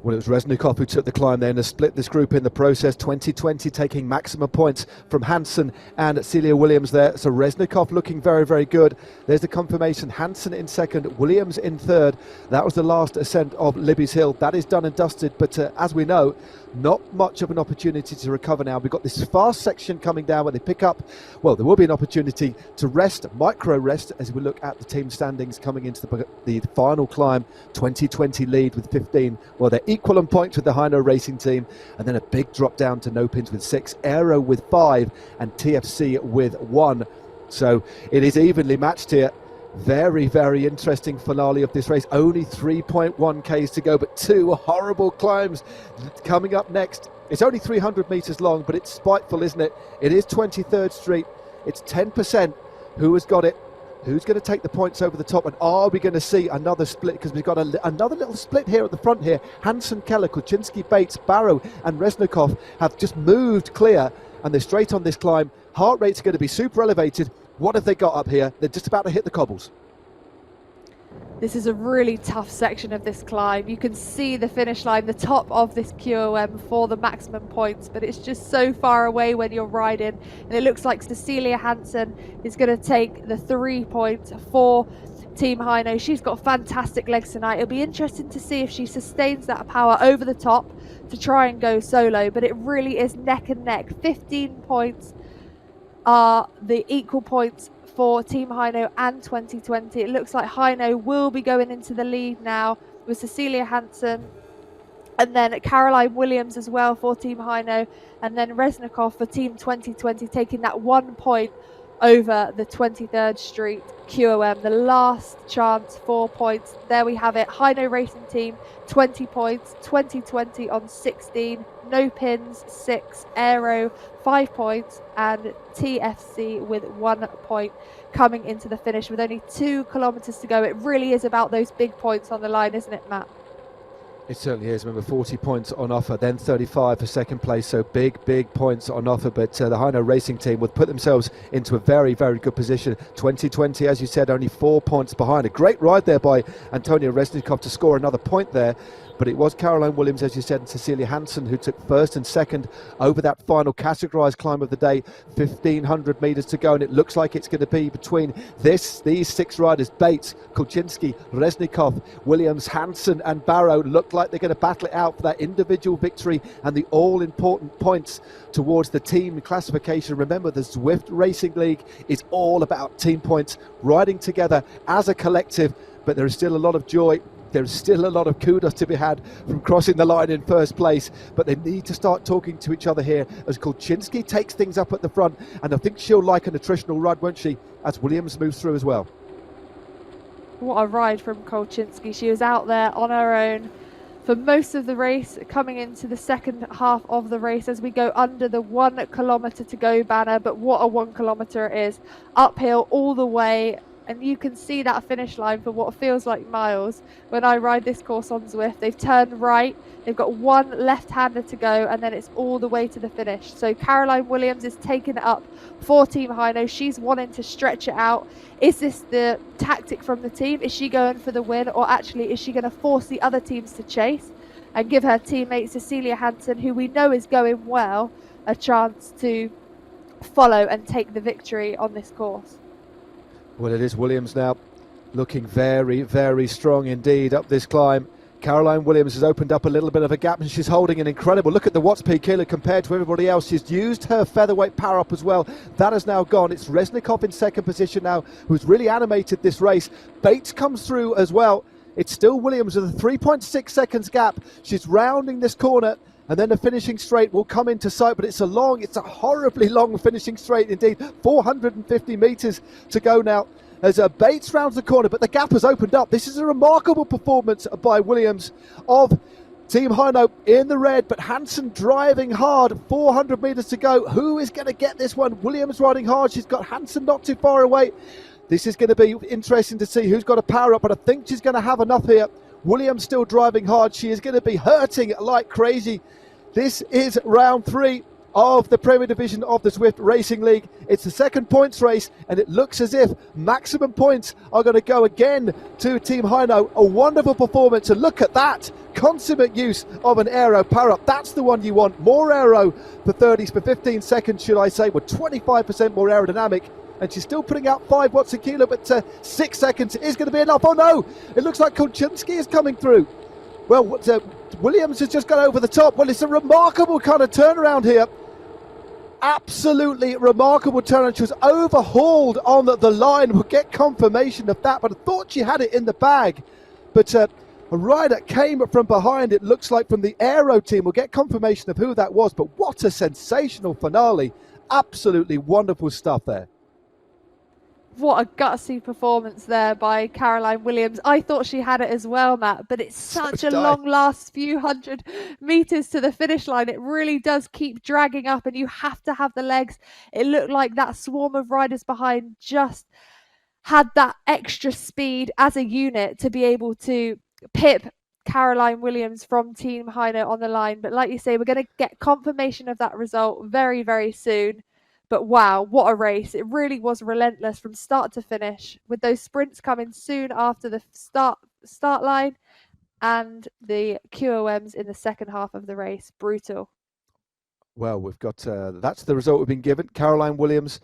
Well, it was Reznikov who took the climb there and split this group in the process. 2020 taking maximum points from Hansen and Celia Williams there. So Reznikov looking very, very good. There's the confirmation. Hansen in second, Williams in third. That was the last ascent of Libby's Hill. That is done and dusted. But as we know, not much of an opportunity to recover now. We've got this fast section coming down where they pick up. Well, there will be an opportunity to rest, micro rest, as we look at the team standings coming into the final climb. 2020 lead with 15. Well, they're equal on points with the Hino Racing team, and then a big drop down to No Pins with 6, Aero with 5, and TFC with 1. So it is evenly matched here. Very, very interesting finale of this race. Only 3.1 Ks to go, but 2 horrible climbs coming up next. It's only 300 meters long, but it's spiteful, isn't it? It is 23rd Street. It's 10%. Who has got it? Who's going to take the points over the top, and are we going to see another split? Because we've got another little split here at the front here. Hansen, Keller, Kuczynski, Bates, Barrow and Reznikov have just moved clear, and they're straight on this climb. Heart rates are going to be super elevated. What have they got up here? They're just about to hit the cobbles. This is a really tough section of this climb. You can see the finish line, the top of this QOM for the maximum points, but it's just so far away when you're riding. And it looks like Cecilia Hansen is going to take the 3 points for Team Heino. She's got fantastic legs tonight. It'll be interesting to see if she sustains that power over the top to try and go solo, but it really is neck and neck. 15 points are the equal points for Team Heino and 2020. It looks like Heino will be going into the lead now with Cecilia Hansen, and then Caroline Williams as well for Team Heino, and then Reznikov for Team 2020 taking that 1 point over the 23rd Street QOM. The last chance, 4 points. There we have it. Heino Racing Team 20 points, 2020 on 16, no pins 6, Aero 5 points, and TFC with 1 point coming into the finish with only 2 kilometers to go. It really is about those big points on the line, isn't it, Matt? It certainly is. Remember, 40 points on offer, then 35 for second place. So big points on offer. But the Heino Racing Team would put themselves into a very good position. 2020, as you said, only 4 points behind. A great ride there by Antonia Reznikov to score another point there. But it was Caroline Williams, as you said, and Cecilia Hansen who took first and second over that final categorised climb of the day. 1,500 metres to go, and it looks like it's going to be between these 6 riders: Bates, Kuczynski, Reznikov, Williams, Hansen and Barrow. Look like they're going to battle it out for that individual victory and the all-important points towards the team classification. Remember, the Zwift Racing League is all about team points, riding together as a collective, but there is still a lot of joy. There's still a lot of kudos to be had from crossing the line in first place, but they need to start talking to each other here as Kuczynski takes things up at the front, and I think she'll like an attritional ride, won't she, as Williams moves through as well. What a ride from Kuczynski. She was out there on her own for most of the race, coming into the second half of the race as we go under the 1 kilometer to go banner. But what a 1 kilometer it is, uphill all the way. And you can see that finish line for what feels like miles. When I ride this course on Zwift, they've turned right, they've got 1 left-hander to go, and then it's all the way to the finish. So Caroline Williams is taking it up for Team Heino. She's wanting to stretch it out. Is this the tactic from the team? Is she going for the win, or actually is she going to force the other teams to chase and give her teammate Cecilia Hansen, who we know is going well, a chance to follow and take the victory on this course? Well, it is Williams now looking very strong indeed up this climb. Caroline Williams has opened up a little bit of a gap, and she's holding an incredible, look at the watts per kilo compared to everybody else. She's used her featherweight power up as well. That has now gone. It's Reznikov in second position now, who's really animated this race. Bates comes through as well. It's still Williams with a 3.6 seconds gap. She's rounding this corner, and then the finishing straight will come into sight, but it's a horribly long finishing straight indeed. 450 metres to go now as Bates rounds the corner, but the gap has opened up. This is a remarkable performance by Williams of Team Heino in the red, but Hansen driving hard. 400 metres to go. Who is going to get this one? Williams riding hard. She's got Hansen not too far away. This is going to be interesting to see who's got a power up, but I think she's going to have enough here. Williams still driving hard. She is going to be hurting like crazy. This is round 3 of the Premier Division of the Zwift Racing League. It's the second points race, and it looks as if maximum points are going to go again to Team Heino. A wonderful performance, and look at that consummate use of an aero power up. That's the one you want. More aero for 15 seconds, should I say, with 25% more aerodynamic. And she's still putting out 5 watts a kilo, but 6 seconds is going to be enough. Oh no, it looks like Kuczynski is coming through. Well, Williams has just got over the top. Well, it's a remarkable kind of turnaround here. Absolutely remarkable turnaround. She was overhauled on the line. We'll get confirmation of that, but I thought she had it in the bag. But a rider came from behind, it looks like from the aero team. We'll get confirmation of who that was, but what a sensational finale. Absolutely wonderful stuff there. What a gutsy performance there by Caroline Williams. I thought she had it as well, Matt, but it's such a long last few hundred metres to the finish line. It really does keep dragging up, and you have to have the legs. It looked like that swarm of riders behind just had that extra speed as a unit to be able to pip Caroline Williams from Team Heino on the line. But like you say, we're going to get confirmation of that result very, very soon. But wow, what a race. It really was relentless from start to finish, with those sprints coming soon after the start line and the QOMs in the second half of the race. Brutal. Well, we've got that's the result we've been given. Caroline Williams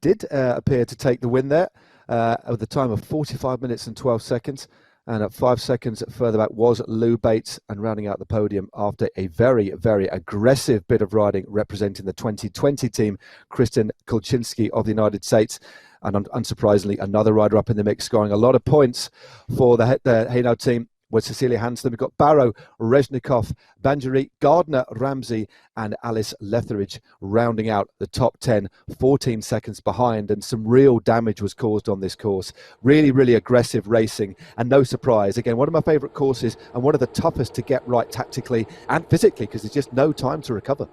did appear to take the win there at the time of 45 minutes and 12 seconds. And at 5 seconds further back was Lou Bates, and rounding out the podium after a very, very aggressive bit of riding representing the 2020 team, Kristen Kulczynski of the United States. And unsurprisingly, another rider up in the mix, scoring a lot of points for the Hainaut team was Cecilia Hansen. We've got Barrow, Reznikov, Banjari, Gardner, Ramsey, and Alice Letheridge rounding out the top 10, 14 seconds behind, and some real damage was caused on this course. Really, really aggressive racing, and no surprise. Again, one of my favourite courses and one of the toughest to get right tactically and physically, because there's just no time to recover.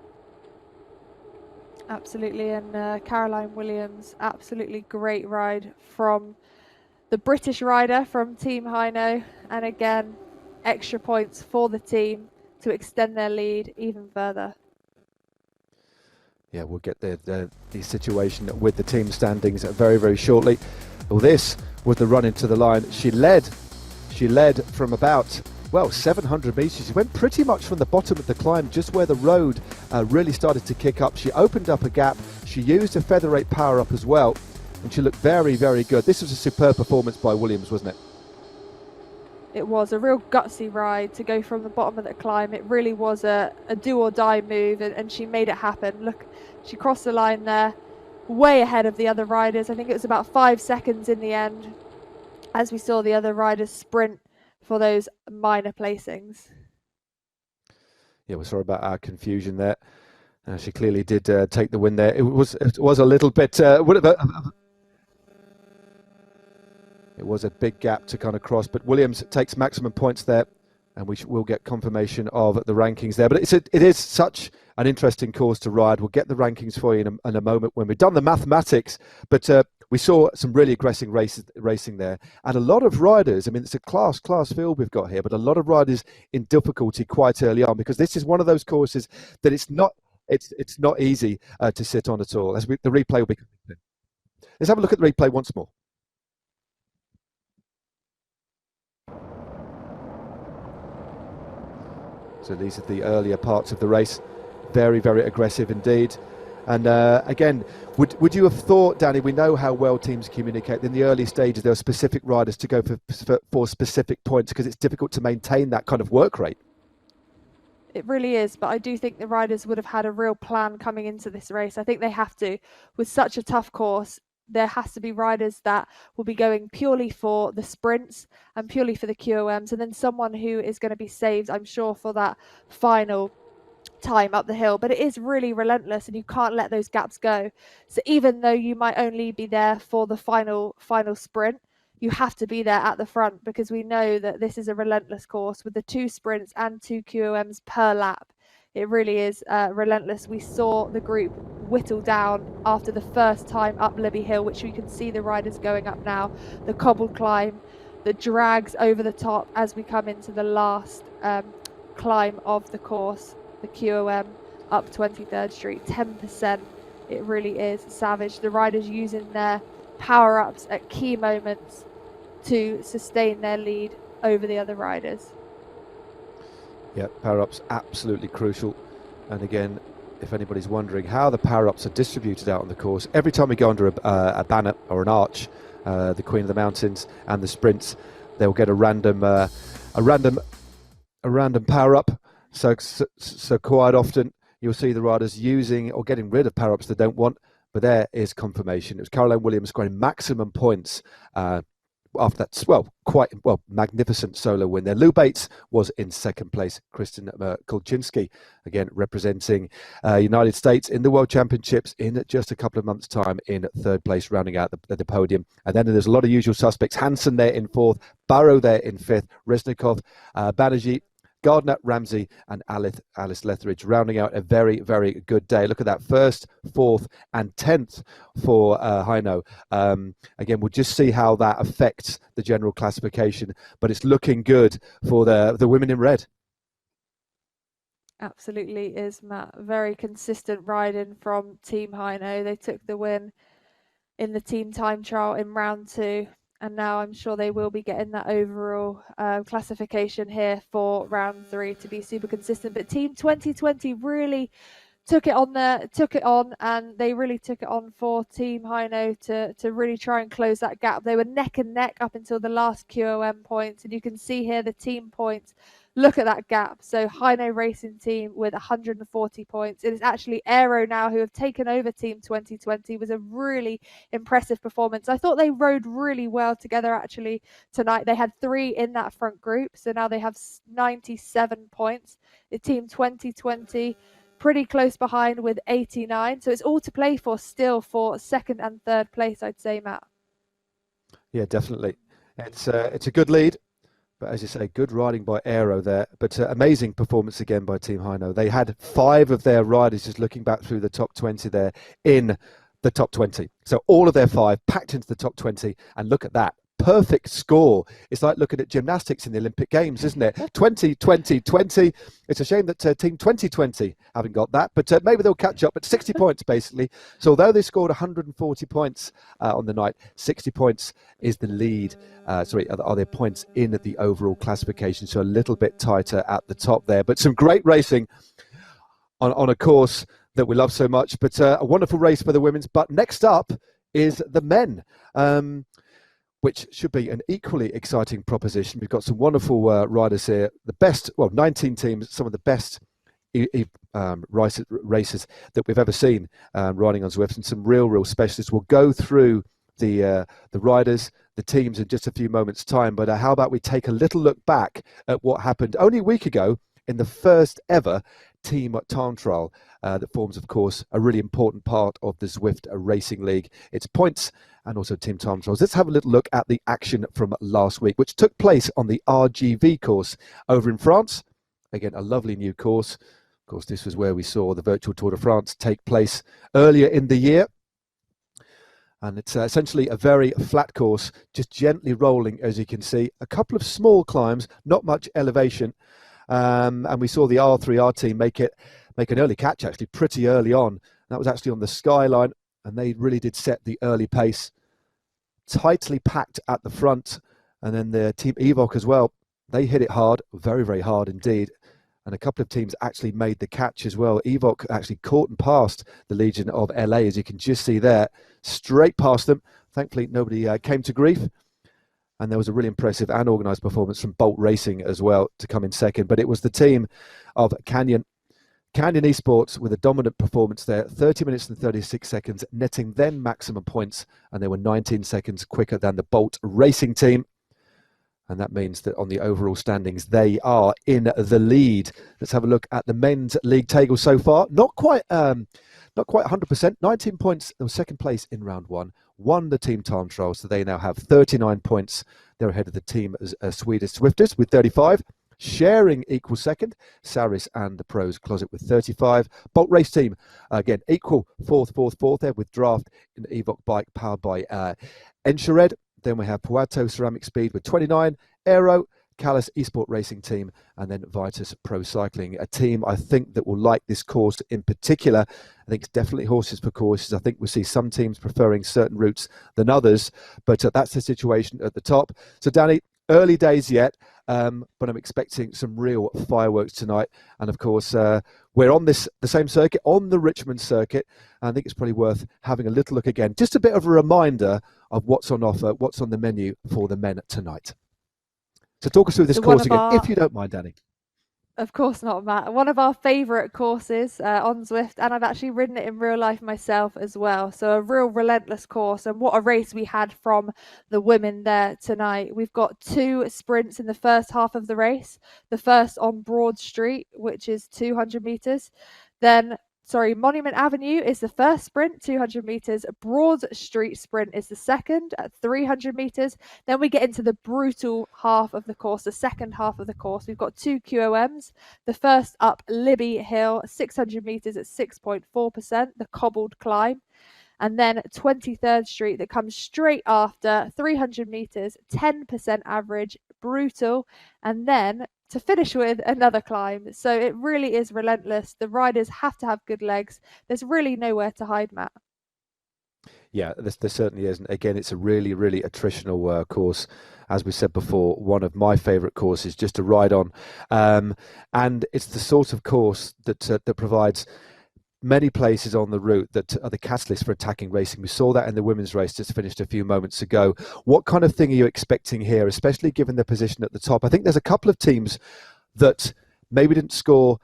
Absolutely, and Caroline Williams, absolutely great ride from the British rider from Team Heino, and again, extra points for the team to extend their lead even further. Yeah, we'll get the situation with the team standings very, very shortly. Well, this was the run into the line. She led from about, well, 700 metres. She went pretty much from the bottom of the climb, just where the road really started to kick up. She opened up a gap. She used a featherweight power up as well, and she looked very, very good. This was a superb performance by Williams, wasn't it? It was a real gutsy ride to go from the bottom of the climb. It really was a do or die move, and she made it happen. Look, she crossed the line there way ahead of the other riders. I think it was about 5 seconds in the end, as we saw the other riders sprint for those minor placings. Yeah, we're sorry about our confusion there. She clearly did take the win there. It was a little bit... It was a big gap to kind of cross, but Williams takes maximum points there, and will get confirmation of the rankings there. But it is such an interesting course to ride. We'll get the rankings for you in a moment when we've done the mathematics. But we saw some really aggressive racing there, and a lot of riders. I mean, it's a class field we've got here, but a lot of riders in difficulty quite early on, because this is one of those courses that it's not easy to sit on at all. The replay will be. Let's have a look at the replay once more. So these are the earlier parts of the race. Very, very aggressive indeed. And again, would you have thought, Danny, we know how well teams communicate. In the early stages, there are specific riders to go for specific points, because it's difficult to maintain that kind of work rate. It really is, but I do think the riders would have had a real plan coming into this race. I think they have to. With such a tough course, there has to be riders that will be going purely for the sprints and purely for the QOMs, and then someone who is going to be saved, I'm sure, for that final time up the hill. But it is really relentless, and you can't let those gaps go. So even though you might only be there for the final sprint, you have to be there at the front, because we know that this is a relentless course with the 2 sprints and 2 QOMs per lap. It really is relentless. We saw the group whittle down after the first time up Libby Hill, which we can see the riders going up now. The cobbled climb, the drags over the top as we come into the last climb of the course. The QOM up 23rd Street, 10%. It really is savage. The riders using their power-ups at key moments to sustain their lead over the other riders. Yeah, power-ups absolutely crucial. And again, if anybody's wondering how the power-ups are distributed out on the course, every time we go under a banner or an arch, the Queen of the Mountains and the sprints, they'll get a random power-up. So quite often you'll see the riders using or getting rid of power-ups they don't want. But there is confirmation. It was Caroline Williams scoring maximum points after that, magnificent solo win there. Lou Bates was in second place. Kristen Kulczynski, again, representing United States in the World Championships in just a couple of months' time, in third place, rounding out the podium. And then there's a lot of usual suspects. Hansen there in fourth, Barrow there in fifth, Reznikov, Banerjee, Gardner, Ramsey and Alice Lethbridge rounding out a very, very good day. Look at that, 1st, 4th and 10th for Heino. Again, we'll just see how that affects the general classification, but it's looking good for the women in red. Absolutely is, Matt. Very consistent riding from Team Heino. They took the win in the team time trial in round 2. And now I'm sure they will be getting that overall classification here for round 3 to be super consistent. But Team 2020 really took it on, and they really took it on for Team Heino to really try and close that gap. They were neck and neck up until the last QOM points, and you can see here the team points. Look at that gap. So Heino Racing Team with 140 points. It is actually Aero now who have taken over Team 2020. It was a really impressive performance. I thought they rode really well together actually tonight. They had 3 in that front group, so now they have 97 points. The Team 2020 pretty close behind with 89. So it's all to play for still for 2nd and 3rd place, I'd say, Matt. Yeah, definitely. It's a good lead. But as you say, good riding by Aero there. But amazing performance again by Team Heino. They had 5 of their riders, just looking back through the top 20 there, in the top 20. So all of their 5 packed into the top 20. And look at that. Perfect score. It's like looking at gymnastics in the Olympic Games, isn't it? 20, 20, 20. It's a shame that Team 2020 haven't got that, but maybe they'll catch up. But 60 points, basically. So although they scored 140 points on the night, 60 points is the lead. Are their points in the overall classification. So a little bit tighter at the top there. But some great racing on a course that we love so much. But a wonderful race for the women's. But next up is the men. Which should be an equally exciting proposition. We've got some wonderful riders here. The best, 19 teams, some of the best racers that we've ever seen riding on Zwift, and some real specialists. We'll go through the riders, the teams in just a few moments' time. But how about we take a little look back at what happened only a week ago in the first ever team time trial that forms, of course, a really important part of the Zwift Racing League. It's points and also team time trials. Let's have a little look at the action from last week, which took place on the RGV course over in France. Again, a lovely new course. Of course, this was where we saw the virtual Tour de France take place earlier in the year. And it's essentially a very flat course, just gently rolling, as you can see. A couple of small climbs, not much elevation. And we saw the R3R team make an early catch, actually, pretty early on. That was actually on the skyline, and they really did set the early pace. Tightly packed at the front, and then the team Evoc as well. They hit it hard, very, very hard indeed. And a couple of teams actually made the catch as well. Evoc actually caught and passed the Legion of LA, as you can just see there, straight past them. Thankfully, nobody came to grief. And there was a really impressive and organised performance from Bolt Racing as well to come in second. But it was the team of Canyon Esports with a dominant performance there, 30 minutes and 36 seconds, netting then maximum points. And they were 19 seconds quicker than the Bolt Racing team. And that means that on the overall standings, they are in the lead. Let's have a look at the men's league table so far. Not quite 100%. 19 points. They were second place in round 1. Won the team time trial, so they now have 39 points. They're ahead of the team Swedish Swifters with 35. Sharing equal second, Saris and the Pros Closet with 35. Bolt Race Team, again, equal fourth there with Draft and Evoc Bike powered by Enschered. Then we have Puerto Ceramic Speed with 29, Aero, Callis Esport Racing Team, and then Vitus Pro Cycling, a team I think that will like this course in particular. I think it's definitely horses for courses. I think we'll see some teams preferring certain routes than others, but that's the situation at the top. So Danny, early days yet, but I'm expecting some real fireworks tonight. And of course, we're on the same circuit, on the Richmond circuit. I think it's probably worth having a little look again. Just a bit of a reminder of what's on offer, what's on the menu for the men tonight. So talk us through this course again, if you don't mind, Danny. Of course not, Matt. One of our favourite courses on Zwift, and I've actually ridden it in real life myself as well. So a real relentless course, and what a race we had from the women there tonight. We've got 2 sprints in the first half of the race. The first on Broad Street, which is 200 metres. Then Monument Avenue is the first sprint, 200 meters. Broad Street sprint is the second at 300 meters. Then we get into the brutal half of the course, the second half of the course. We've got 2 QOMs. The first up, Libby Hill, 600 meters at 6.4%, the cobbled climb. And then 23rd Street that comes straight after, 300 meters, 10% average, brutal. And then to finish with, another climb. So it really is relentless. The riders have to have good legs. There's really nowhere to hide, Matt. Yeah, there certainly isn't. Again, it's a really, really attritional course. As we said before, one of my favourite courses just to ride on. And it's the sort of course that provides many places on the route that are the catalyst for attacking racing. We saw that in the women's race just finished a few moments ago. What kind of thing are you expecting here, especially given their position at the top? I think there's a couple of teams that maybe didn't score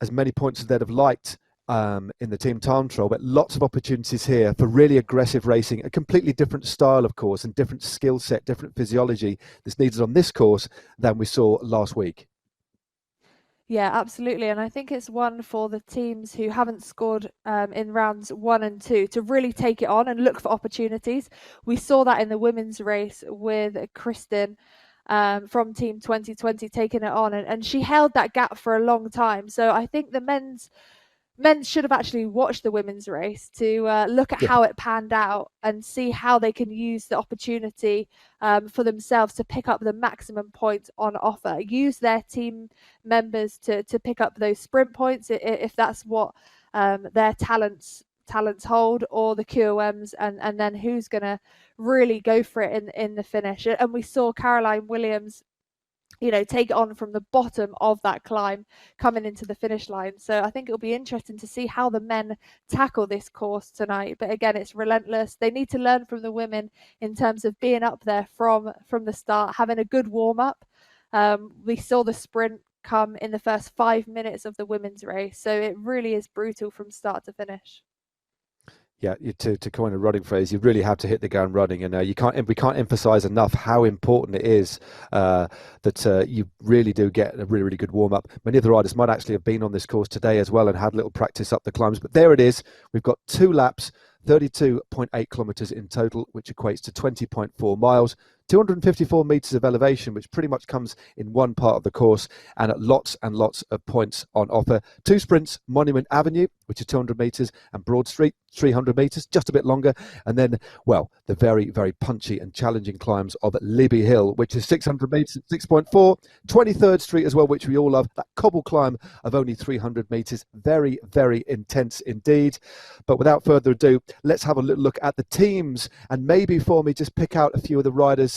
as many points as they'd have liked in the team time trial, but lots of opportunities here for really aggressive racing, a completely different style of course and different skill set, different physiology that's needed on this course than we saw last week. Yeah, absolutely. And I think it's one for the teams who haven't scored in rounds 1 and 2 to really take it on and look for opportunities. We saw that in the women's race with Kristen from Team 2020 taking it on, and she held that gap for a long time. So I think the men's should have actually watched the women's race to look at how it panned out and see how they can use the opportunity for themselves to pick up the maximum points on offer. Use their team members to pick up those sprint points if that's what their talents hold, or the QOMs, and then who's going to really go for it in the finish. And we saw Caroline Williams take it on from the bottom of that climb coming into the finish line. So I think it'll be interesting to see how the men tackle this course tonight. But again, it's relentless. They need to learn from the women in terms of being up there from the start, having a good warm-up. We saw the sprint come in the first 5 minutes of the women's race. So it really is brutal from start to finish. Yeah, to coin a running phrase, you really have to hit the ground running, and we can't emphasize enough how important it is that you really do get a really, really good warm up. Many of the riders might actually have been on this course today as well and had a little practice up the climbs, but there it is. We've got 2 laps, 32.8 kilometers in total, which equates to 20.4 miles. 254 meters of elevation, which pretty much comes in one part of the course, and at lots and lots of points on offer. 2 sprints, Monument Avenue, which is 200 meters, and Broad Street, 300 meters, just a bit longer. And then, well, the very, very punchy and challenging climbs of Libby Hill, which is 600 meters at 6.4. 23rd Street as well, which we all love. That cobble climb of only 300 meters. Very, very intense indeed. But without further ado, let's have a little look at the teams, and maybe for me, just pick out a few of the riders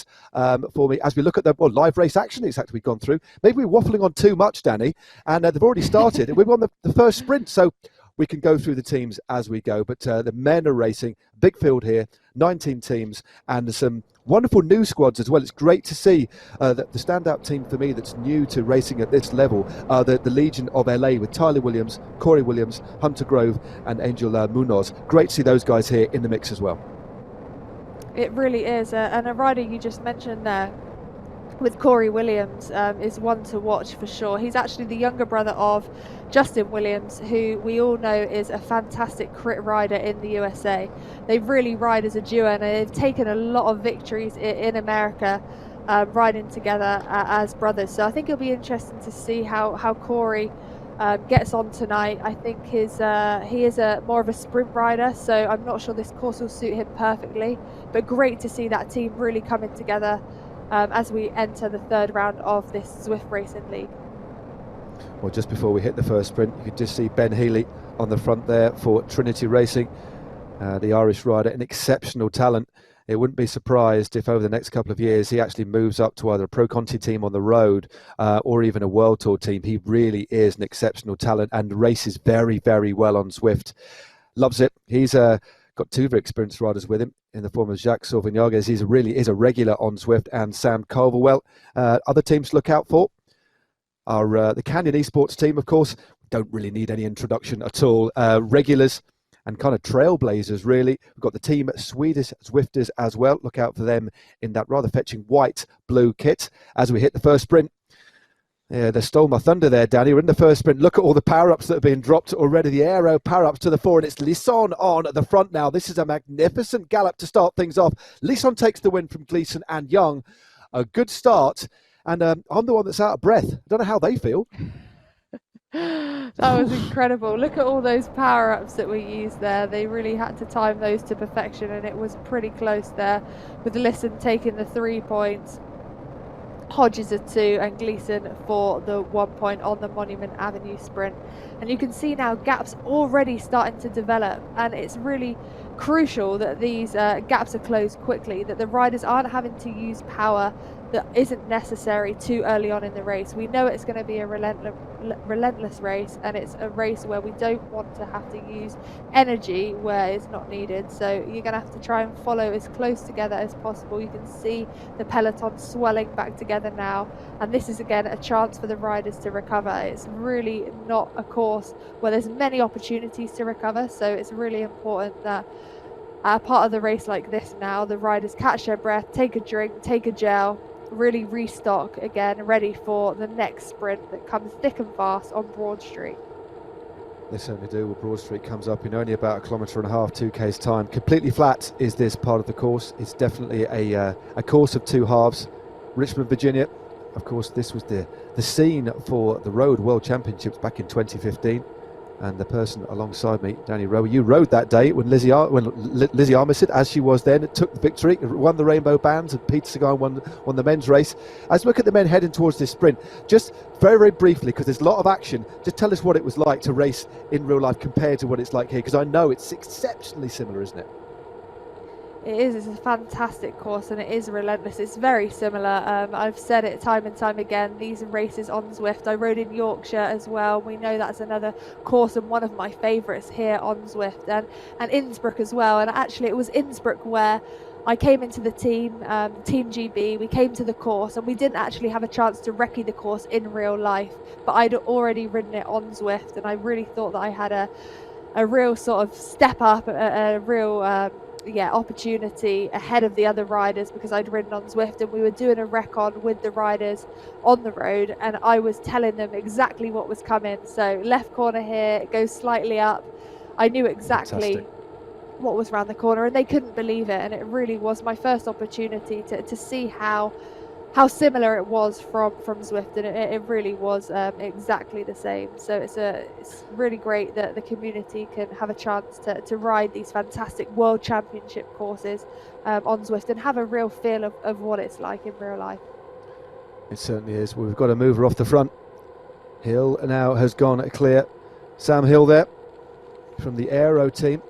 for me as we look at the live race action it's actually gone through. Maybe we're waffling on too much, Danny, and they've already started. We're on the first sprint, so we can go through the teams as we go. But the men are racing, big field here, 19 teams, and some wonderful new squads as well. It's great to see that the standout team for me that's new to racing at this level are the Legion of LA with Tyler Williams, Corey Williams, Hunter Grove, and Angel Munoz. Great to see those guys here in the mix as well. It really is, and a rider you just mentioned there with Corey Williams is one to watch for sure. He's actually the younger brother of Justin Williams, who we all know is a fantastic crit rider in the USA. They really ride as a duo, and they've taken a lot of victories in America riding together as brothers. So I think it'll be interesting to see how Corey gets on tonight. I think he is more of a sprint rider, so I'm not sure this course will suit him perfectly, but great to see that team really coming together as we enter the 3rd round of this Zwift Racing League. Well, just before we hit the first sprint, you could just see Ben Healy on the front there for Trinity Racing, the Irish rider, an exceptional talent. It wouldn't be surprised if over the next couple of years he actually moves up to either a Pro Conti team on the road or even a World Tour team. He really is an exceptional talent and races very, very well on Zwift. Loves it. He's got 2 very experienced riders with him in the form of Jacques Sauvignages. He really is a regular on Zwift, and Sam Culverwell. Other teams to look out for are the Canyon Esports team, of course. Don't really need any introduction at all. Regulars and kind of trailblazers, really. We've got the team Swedish Zwifters as well. Look out for them in that rather fetching white blue kit as we hit the first sprint. Yeah, they stole my thunder there, Danny. We're in the first sprint. Look at all the power-ups that have been dropped already. The aero power-ups to the fore, and it's Lisson on at the front now. This is a magnificent gallop to start things off. Lisson takes the win from Gleeson and Young. A good start, and I'm the one that's out of breath. I don't know how they feel. That was incredible. Look at all those power-ups that we used there. They really had to time those to perfection, and it was pretty close there, with Lisson taking the 3 points, Hodges a 2, and Gleeson for the 1 point on the Monument Avenue sprint. And you can see now gaps already starting to develop, and it's really crucial that these gaps are closed quickly, that the riders aren't having to use power that isn't necessary too early on in the race. We know it's going to be a relentless race, and it's a race where we don't want to have to use energy where it's not needed. So you're going to have to try and follow as close together as possible. You can see the peloton swelling back together now, and this is again a chance for the riders to recover. It's really not a course where there's many opportunities to recover, so it's really important that at a part of the race like this now, the riders catch their breath, take a drink, take a gel, really restock again, ready for the next sprint that comes thick and fast on Broad Street. They certainly do. Well, Broad Street comes up in only about 1.5 kilometres, 2K's time. Completely flat is this part of the course. It's definitely a course of two halves. Richmond, Virginia. Of course, this was the scene for the Road World Championships back in 2015. And the person alongside me, Danny Rowe, you rode that day when Lizzie Armistead, as she was then, took the victory, won the Rainbow Bands, and Peter Sagan won the men's race. As we look at the men heading towards this sprint, just very, very briefly, because there's a lot of action, just tell us what it was like to race in real life compared to what it's like here, because I know it's exceptionally similar, isn't it? It is. It's a fantastic course, and it is relentless. It's very similar. I've said it time and time again. These are races on Zwift. I rode in Yorkshire as well. We know that's another course and one of my favourites here on Zwift, and Innsbruck as well. And actually, it was Innsbruck where I came into the team, Team GB. We came to the course, and we didn't actually have a chance to recce the course in real life, but I'd already ridden it on Zwift, and I really thought that I had a real sort of step up, a real opportunity ahead of the other riders, because I'd ridden on Zwift and we were doing a recon with the riders on the road, and I was telling them exactly what was coming. So left corner here, it goes slightly up. I knew exactly what was around the corner, and they couldn't believe it, and it really was my first opportunity to see how similar it was from Zwift, and it really was exactly the same. So it's really great that the community can have a chance to ride these fantastic World Championship courses on Zwift and have a real feel of what it's like in real life. It certainly is. Well, we've got a mover off the front. Hill now has gone clear. Sam Hill there from the Aero team,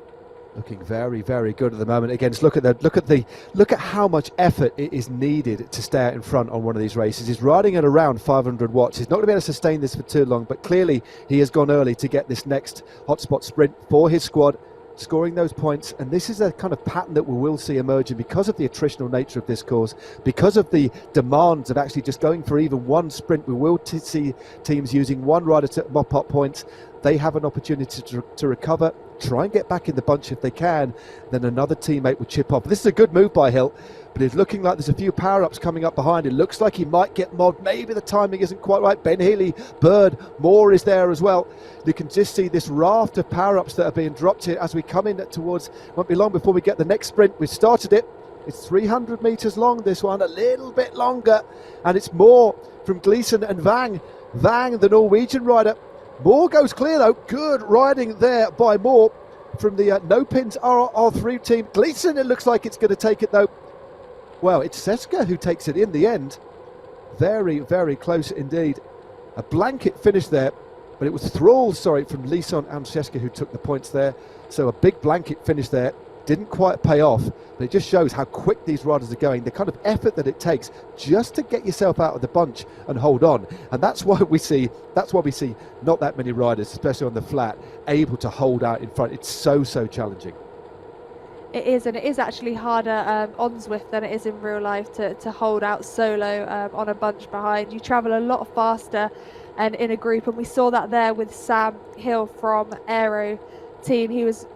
looking very, very good at the moment. Again, just look at how much effort it is needed to stay out in front on one of these races. He's riding at around 500 watts. He's not going to be able to sustain this for too long, but clearly he has gone early to get this next hotspot sprint for his squad, scoring those points. And this is a kind of pattern that we will see emerging because of the attritional nature of this course, because of the demands of actually just going for even one sprint. We will see teams using one rider to mop up points. They have an opportunity to recover, try and get back in the bunch if they can, then another teammate will chip off. This is a good move by Hill, but it's looking like there's a few power-ups coming up behind. It looks like he might get mobbed. Maybe the timing isn't quite right. Ben Healy, Bird, Moore is there as well. You can just see this raft of power-ups that are being dropped here as we come in towards, won't be long before we get the next sprint. We've started it. It's 300 metres long, this one, a little bit longer, and it's Moore from Gleeson and Vang, the Norwegian rider. Moore goes clear though. Good riding there by Moore from the No Pins R3 team. Gleeson, it looks like it's going to take it though. Well, it's Seska who takes it in the end. Very, very close indeed. A blanket finish there, but it was Thrall, from Lisson and Seska who took the points there. So a big blanket finish there. Didn't quite pay off, but it just shows how quick these riders are going, the kind of effort that it takes just to get yourself out of the bunch and hold on. And that's why we see not that many riders, especially on the flat, able to hold out in front. It's so challenging. It is, and it is actually harder on Zwift than it is in real life to hold out solo on a bunch behind. You travel a lot faster and in a group, and we saw that there with Sam Hill from Aero team. He was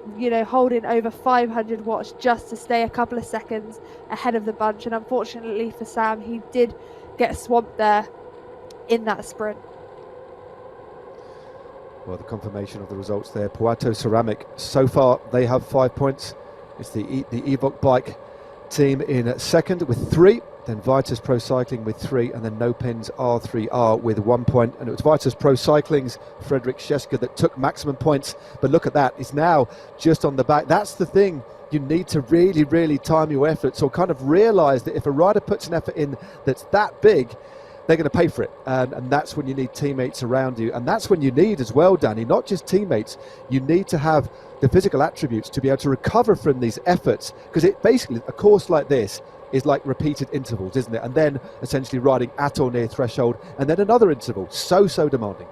holding over 500 watts just to stay a couple of seconds ahead of the bunch, and unfortunately for Sam, he did get swamped there in that sprint. Well, the confirmation of the results there. Puerto Ceramic, so far they have 5 points. It's the Evoque bike team in second with 3. Then Vitus Pro Cycling with 3, and then No Pins R3R with 1 point. And it was Vitus Pro Cycling's Frederick Scheske that took maximum points. But look at that, it's now just on the back. That's the thing. You need to really, really time your efforts, or kind of realise that if a rider puts an effort in that's that big, they're going to pay for it. And that's when you need teammates around you. And that's when you need as well, Danny, not just teammates, you need to have the physical attributes to be able to recover from these efforts. Because it basically, a course like this is like repeated intervals, isn't it? And then essentially riding at or near threshold, and then another interval. So demanding.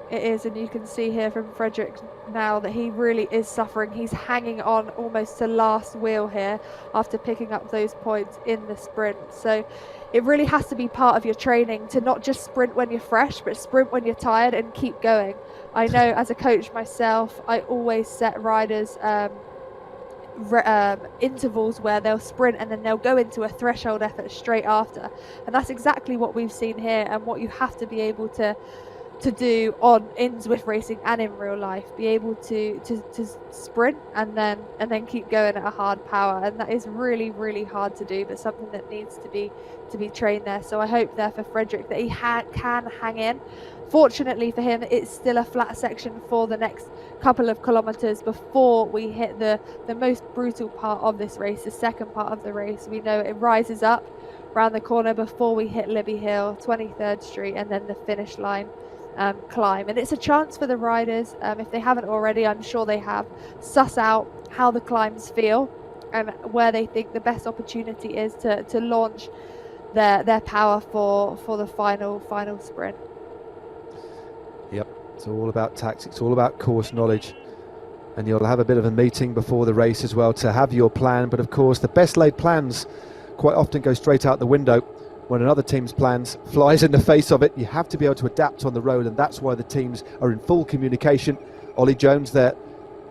It is, and you can see here from Frederick now that he really is suffering. He's hanging on almost to last wheel here after picking up those points in the sprint. So it really has to be part of your training to not just sprint when you're fresh, but sprint when you're tired and keep going. I know as a coach myself, I always set riders intervals where they'll sprint and then they'll go into a threshold effort straight after. And that's exactly what we've seen here, and what you have to be able to do in Zwift racing and in real life, be able to sprint and then keep going at a hard power. And that is really, really hard to do, but something that needs to be trained there. So I hope there for Frederick that he can hang in. Fortunately for him, it's still a flat section for the next couple of kilometers before we hit the most brutal part of this race, the second part of the race. We know it rises up around the corner before we hit Libby Hill, 23rd Street, and then the finish line climb. And it's a chance for the riders, if they haven't already, I'm sure they have, suss out how the climbs feel and where they think the best opportunity is to launch their power for the final sprint. Yep, it's all about tactics, all about course knowledge, and you'll have a bit of a meeting before the race as well to have your plan. But of course the best laid plans quite often go straight out the window when another team's plans flies in the face of it. You have to be able to adapt on the road, and that's why the teams are in full communication. Ollie Jones there,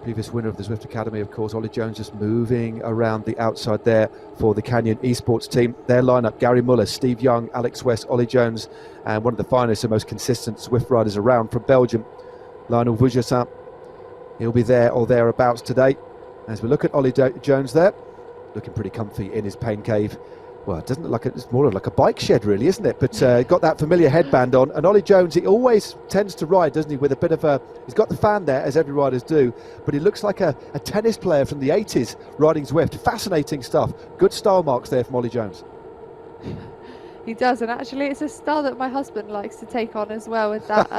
previous winner of the Zwift Academy, of course. Ollie Jones just moving around the outside there for the Canyon Esports team. Their lineup: Gary Muller, Steve Young, Alex West, Ollie Jones, and one of the finest and most consistent Zwift riders around from Belgium, Lionel Vougessin. He'll be there or thereabouts today. As we look at Ollie Jones there, looking pretty comfy in his pain cave. Well, it doesn't look like it's more like a bike shed, really, isn't it? But got that familiar headband on. And Ollie Jones, he always tends to ride, doesn't he, with a bit of he's got the fan there, as every riders do, but he looks like a tennis player from the 80s riding Zwift. Fascinating stuff. Good style marks there from Ollie Jones. He does, and actually it's a style that my husband likes to take on as well, with that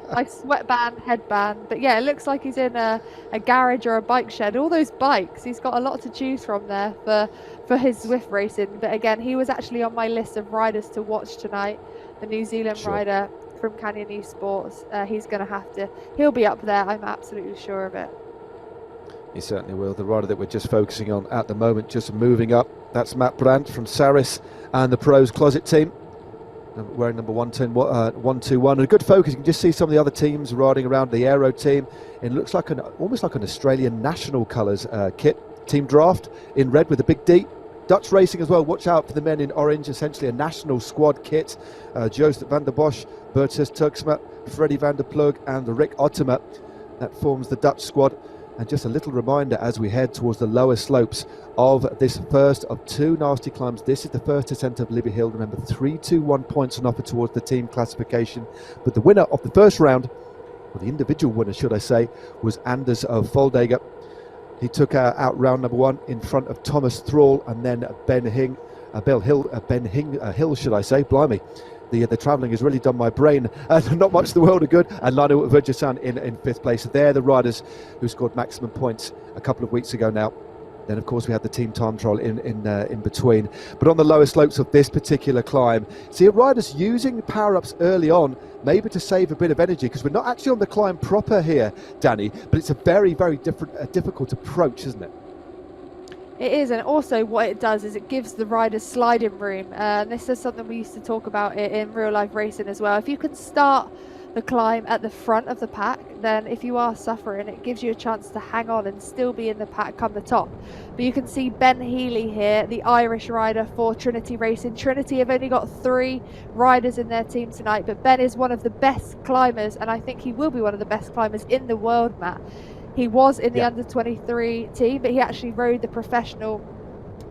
like sweatband, headband. But yeah, it looks like he's in a garage or a bike shed. All those bikes, he's got a lot to choose from there for his Zwift racing. But again, he was actually on my list of riders to watch tonight, the New Zealand rider from Canyon Esports. He'll be up there, I'm absolutely sure of it. He certainly will. The rider that we're just focusing on at the moment, just moving up, that's Matt Brandt from Saris and the Pros Closet team, wearing number 121. And a good focus. You can just see some of the other teams riding around. The Aero team, it looks like almost like an Australian national colours kit. Team Draft in red with a big D. Dutch Racing as well. Watch out for the men in orange, essentially a national squad kit. Joost van der Bosch, Bertus Turksma, Freddie van der Plug, and Rick Ottomer. That forms the Dutch squad. And just a little reminder as we head towards the lower slopes of this first of 2 nasty climbs. This is the first descent of Libby Hill. Remember, 3, 2, 1 points on offer towards the team classification. But the winner of the first round, or the individual winner, should I say, was Anders Voldager. He took out round number 1 in front of Thomas Thrall, and then Ben Hill, should I say, blimey. The travelling has really done my brain not much the world of good. And Lionel Vougessin in 5th place. They're the riders who scored maximum points a couple of weeks ago now. Then of course we had the team time trial in between. But on the lower slopes of this particular climb, see riders using power-ups early on, maybe to save a bit of energy, because we're not actually on the climb proper here, Danny, but it's a very, very difficult approach, isn't it? It is, and also what it does is it gives the riders sliding room. And this is something we used to talk about in real life racing as well. If you can start the climb at the front of the pack, then if you are suffering, it gives you a chance to hang on and still be in the pack come the top. But you can see Ben Healy here, the Irish rider for Trinity Racing. Trinity have only got 3 riders in their team tonight, but Ben is one of the best climbers, and I think he will be one of the best climbers in the world, Matt. He was in the under 23 team, but he actually rode the professional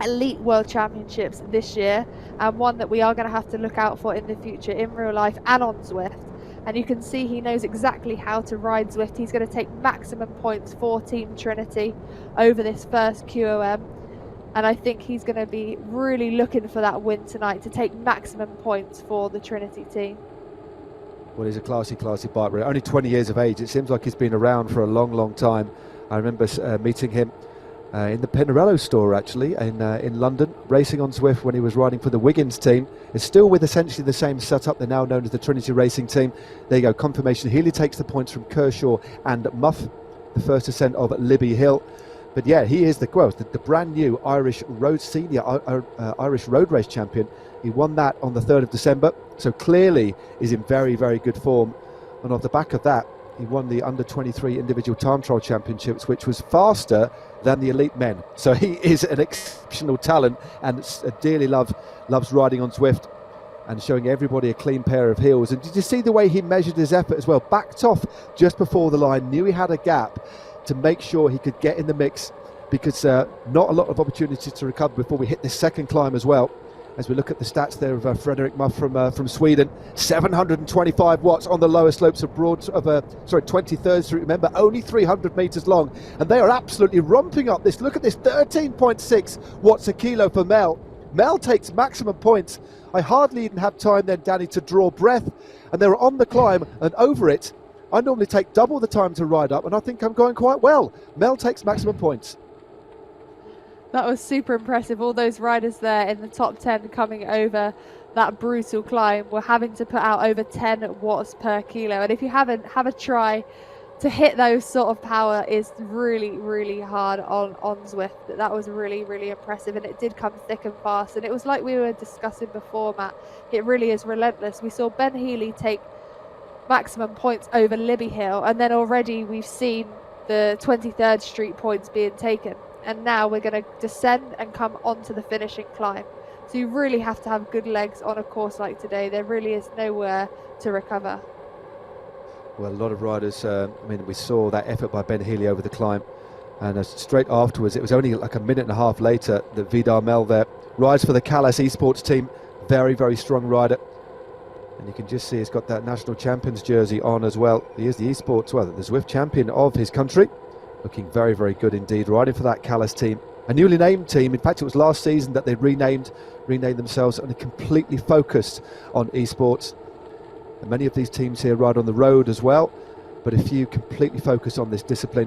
elite world championships this year, and one that we are going to have to look out for in the future in real life and on Zwift. And you can see he knows exactly how to ride Zwift. He's going to take maximum points for Team Trinity over this first QOM, and I think he's going to be really looking for that win tonight to take maximum points for the Trinity team. Well, he's a classy bike rider. Only 20 years of age. It seems like he's been around for a long time. I remember meeting him in the Pinarello store, actually, in London, racing on Zwift when he was riding for the Wiggins team. It's still with essentially the same setup. They're now known as the Trinity Racing team. There you go, confirmation. Healy takes the points from Kershaw and Muff, the first ascent of Libby Hill. But yeah, he is the brand new Irish road senior Irish road race champion. He won that on the 3rd of December, so clearly is in very good form. And off the back of that, he won the under 23 individual time trial championships, which was faster than the elite men. So he is an exceptional talent, and dearly loves riding on Zwift and showing everybody a clean pair of heels. And did you see the way he measured his effort as well? Backed off just before the line, knew he had a gap to make sure he could get in the mix, because not a lot of opportunity to recover before we hit this second climb as well. As we look at the stats there of Frederick Muff from Sweden, 725 watts on the lower slopes of 23rd Street. Remember, only 300 meters long, and they are absolutely romping up this. Look at this, 13.6 watts a kilo for Mel. Mel takes maximum points. I hardly even have time then, Danny, to draw breath, and they were on the climb and over it. I normally take double the time to ride up, and I think I'm going quite well. Mel takes maximum points. That was super impressive. All those riders there in the top 10 coming over that brutal climb were having to put out over 10 watts per kilo. And if you haven't, have a try to hit those sort of power. Is really hard on Zwift. That was really impressive, and it did come thick and fast. And it was like we were discussing before, Matt. It really is relentless. We saw Ben Healy take maximum points over Libby Hill, and then already we've seen the 23rd Street points being taken. And now we're going to descend and come onto the finishing climb. So you really have to have good legs on a course like today. There really is nowhere to recover. Well, a lot of riders, we saw that effort by Ben Healy over the climb, and straight afterwards, it was only like a minute and a half later that Vidar Mel there rides for the Calais esports team. Very strong rider, and you can just see he's got that national champions jersey on as well. He is the esports, the Zwift champion of his country. Looking very good indeed, riding for that Calais team. A newly named team. In fact, it was last season that they renamed themselves and are completely focused on esports. And many of these teams here ride on the road as well, but a few completely focus on this discipline,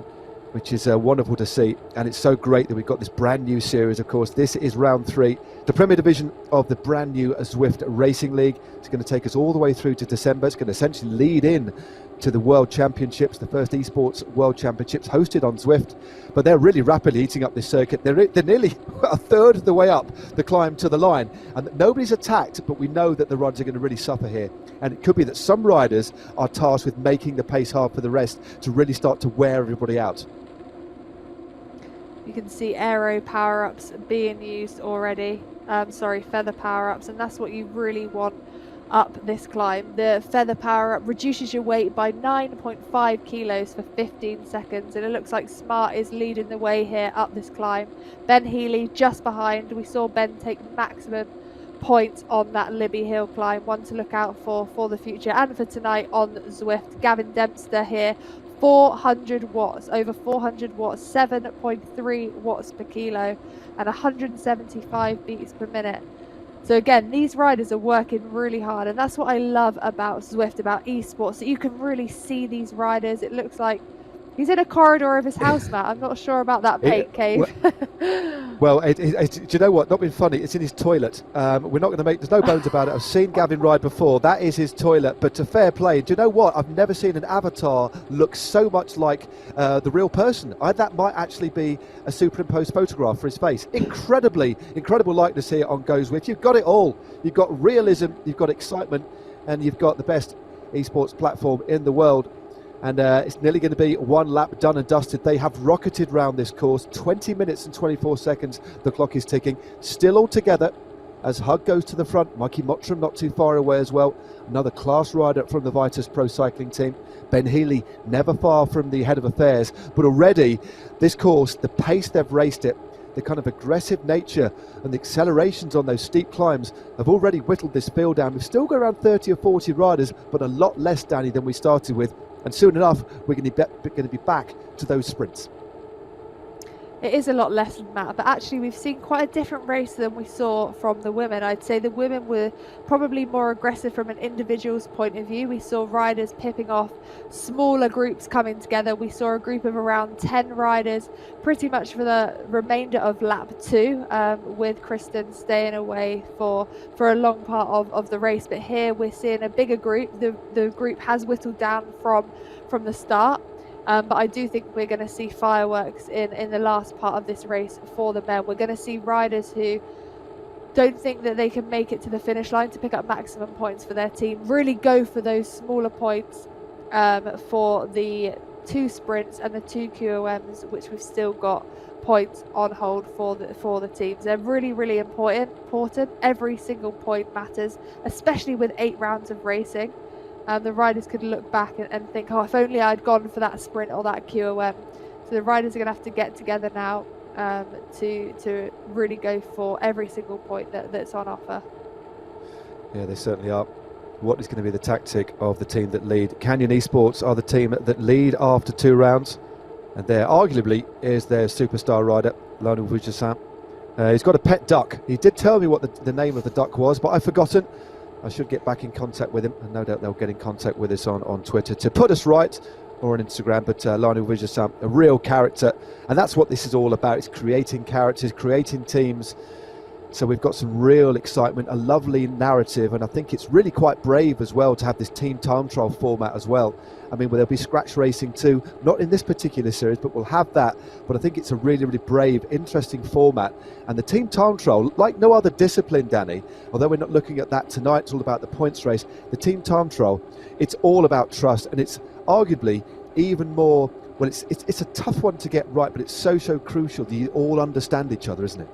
which is wonderful to see. And it's so great that we've got this brand new series. Of course, this is round 3, the Premier Division of the brand new Zwift Racing League. It's going to take us all the way through to December. It's going to essentially lead in to the World Championships, the first esports World Championships hosted on Zwift. But they're really rapidly eating up this circuit. They're nearly a third of the way up the climb to the line, and nobody's attacked, but we know that the riders are going to really suffer here. And it could be that some riders are tasked with making the pace hard for the rest to really start to wear everybody out. You can see aero power-ups being used already. Feather power-ups, and that's what you really want up this climb. The feather power up reduces your weight by 9.5 kilos for 15 seconds, and it looks like Smart is leading the way here up this climb. Ben Healy just behind. We saw Ben take maximum points on that Libby Hill climb, one to look out for the future and for tonight on Zwift. Gavin Dempster here, 400 watts, over 400 watts, 7.3 watts per kilo and 175 beats per minute. So again, these riders are working really hard, and that's what I love about Zwift, about esports, that you can really see these riders. It looks like he's in a corridor of his house, Matt. I'm not sure about that paint cave. Well, do you know what? Not being funny, it's in his toilet. We're not going to make, there's no bones about it. I've seen Gavin ride before. That is his toilet. But to fair play, do you know what? I've never seen an avatar look so much like the real person. That might actually be a superimposed photograph for his face. Incredible likeness here on Goes With. You've got it all. You've got realism, you've got excitement, and you've got the best esports platform in the world. And it's nearly going to be one lap done and dusted. They have rocketed round this course. 20 minutes and 24 seconds. The clock is ticking. Still all together as Hug goes to the front. Mikey Mottram not too far away as well. Another class rider from the Vitus Pro Cycling team. Ben Healy never far from the head of affairs. But already this course, the pace they've raced it, the kind of aggressive nature and the accelerations on those steep climbs have already whittled this field down. We've still got around 30 or 40 riders, but a lot less, Danny, than we started with. And soon enough, we're going to be back to those sprints. It is a lot less than that, but actually we've seen quite a different race than we saw from the women. I'd say the women were probably more aggressive from an individual's point of view. We saw riders pipping off, smaller groups coming together. We saw a group of around 10 riders pretty much for the remainder of lap 2, with Kristen staying away for a long part of the race. But here we're seeing a bigger group. The group has whittled down from the start. But I do think we're going to see fireworks in the last part of this race for the men. We're going to see riders who don't think that they can make it to the finish line to pick up maximum points for their team really go for those smaller points for the 2 sprints and the 2 QOMs, which we've still got points on hold for the teams. They're really, really important. Every single point matters, especially with 8 rounds of racing. The riders could look back and think, oh, if only I'd gone for that sprint or that QOM. So the riders are going to have to get together now to really go for every single point that's on offer. Yeah, they certainly are. What is going to be the tactic of the team that lead? Canyon Esports are the team that lead after 2 rounds, and there arguably is their superstar rider, Lionel Vujasan. He's got a pet duck. He did tell me what the name of the duck was, but I've forgotten. I should get back in contact with him, and no doubt they'll get in contact with us on Twitter to put us right, or on Instagram. But Lionel Vujasan, a real character, and that's what this is all about. It's creating characters, creating teams. So we've got some real excitement, a lovely narrative, and I think it's really quite brave as well to have this team time trial format as well. I mean, there'll be scratch racing too, not in this particular series, but we'll have that. But I think it's a really, really brave, interesting format. And the team time trial, like no other discipline, Danny, although we're not looking at that tonight, it's all about the points race. The team time trial, it's all about trust, and it's arguably even more, well, it's a tough one to get right, but it's so crucial that you all understand each other, isn't it?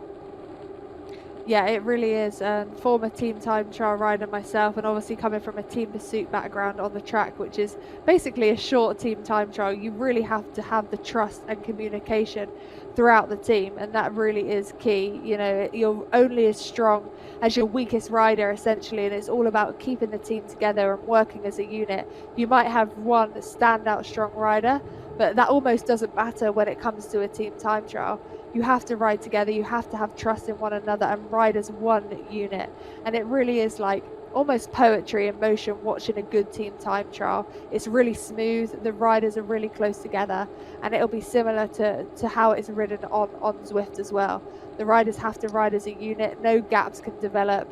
Yeah, it really is. Former team time trial rider myself, and obviously coming from a team pursuit background on the track, which is basically a short team time trial, you really have to have the trust and communication throughout the team, and that really is key. You know, you're only as strong as your weakest rider, essentially, and it's all about keeping the team together and working as a unit. You might have one standout strong rider, but that almost doesn't matter when it comes to a team time trial. You have to ride together, you have to have trust in one another and ride as one unit. And it really is like almost poetry in motion watching a good team time trial. It's really smooth, the riders are really close together, and it'll be similar to how it's ridden on Zwift as well. The riders have to ride as a unit, no gaps can develop,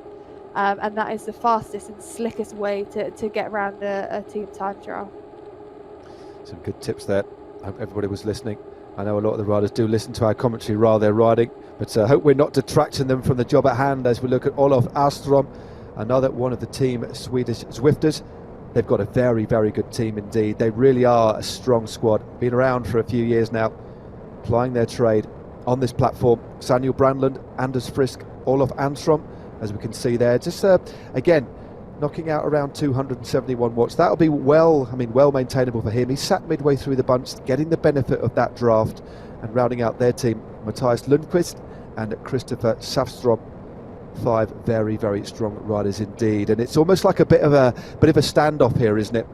and that is the fastest and slickest way to get around a team time trial. Some good tips there. I hope everybody was listening. I know a lot of the riders do listen to our commentary while they're riding, but I hope we're not detracting them from the job at hand as we look at Olof Astrom, another one of the team Swedish Zwifters. They've got a very, very good team indeed. They really are a strong squad, been around for a few years now, plying their trade on this platform. Samuel Brandland, Anders Frisk, Olof Astrom, as we can see there. Just, again, knocking out around 271 watts. That'll be well maintainable for him. He sat midway through the bunch, getting the benefit of that draft, and rounding out their team, Matthias Lundqvist and Christopher Safstrom. 5 very, very strong riders indeed. And it's almost like a bit of a standoff here, isn't it?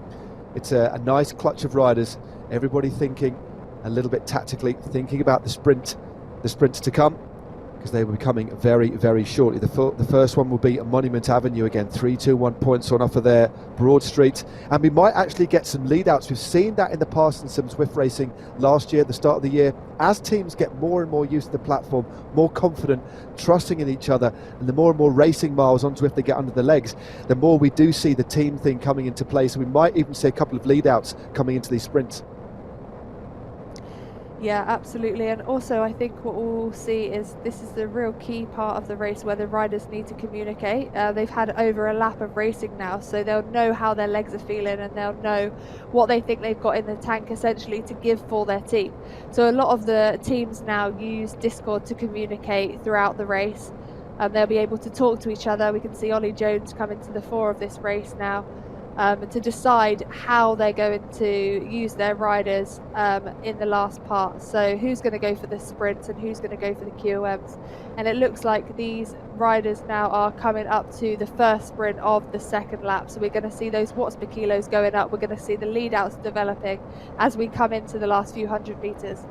It's a nice clutch of riders, everybody thinking a little bit tactically, thinking about the sprints to come, because they will be coming very, very shortly. The first one will be at Monument Avenue again, 3-2-1 points on offer there, Broad Street, and we might actually get some lead outs. We've seen that in the past in some Zwift racing last year, at the start of the year, as teams get more and more used to the platform, more confident, trusting in each other, and the more and more racing miles on Zwift they get under the legs, the more we do see the team thing coming into play. So we might even see a couple of lead outs coming into these sprints. Yeah, absolutely. And also, I think what we'll see is this is the real key part of the race where the riders need to communicate. They've had over a lap of racing now, so they'll know how their legs are feeling and they'll know what they think they've got in the tank essentially to give for their team. So a lot of the teams now use Discord to communicate throughout the race. They'll be able to talk to each other. We can see Ollie Jones come into the fore of this race now. To decide how they're going to use their riders in the last part. So who's going to go for the sprints and who's going to go for the QOMs. And it looks like these riders now are coming up to the first sprint of the second lap. So we're going to see those watts per kilos going up. We're going to see the lead outs developing as we come into the last few hundred meters.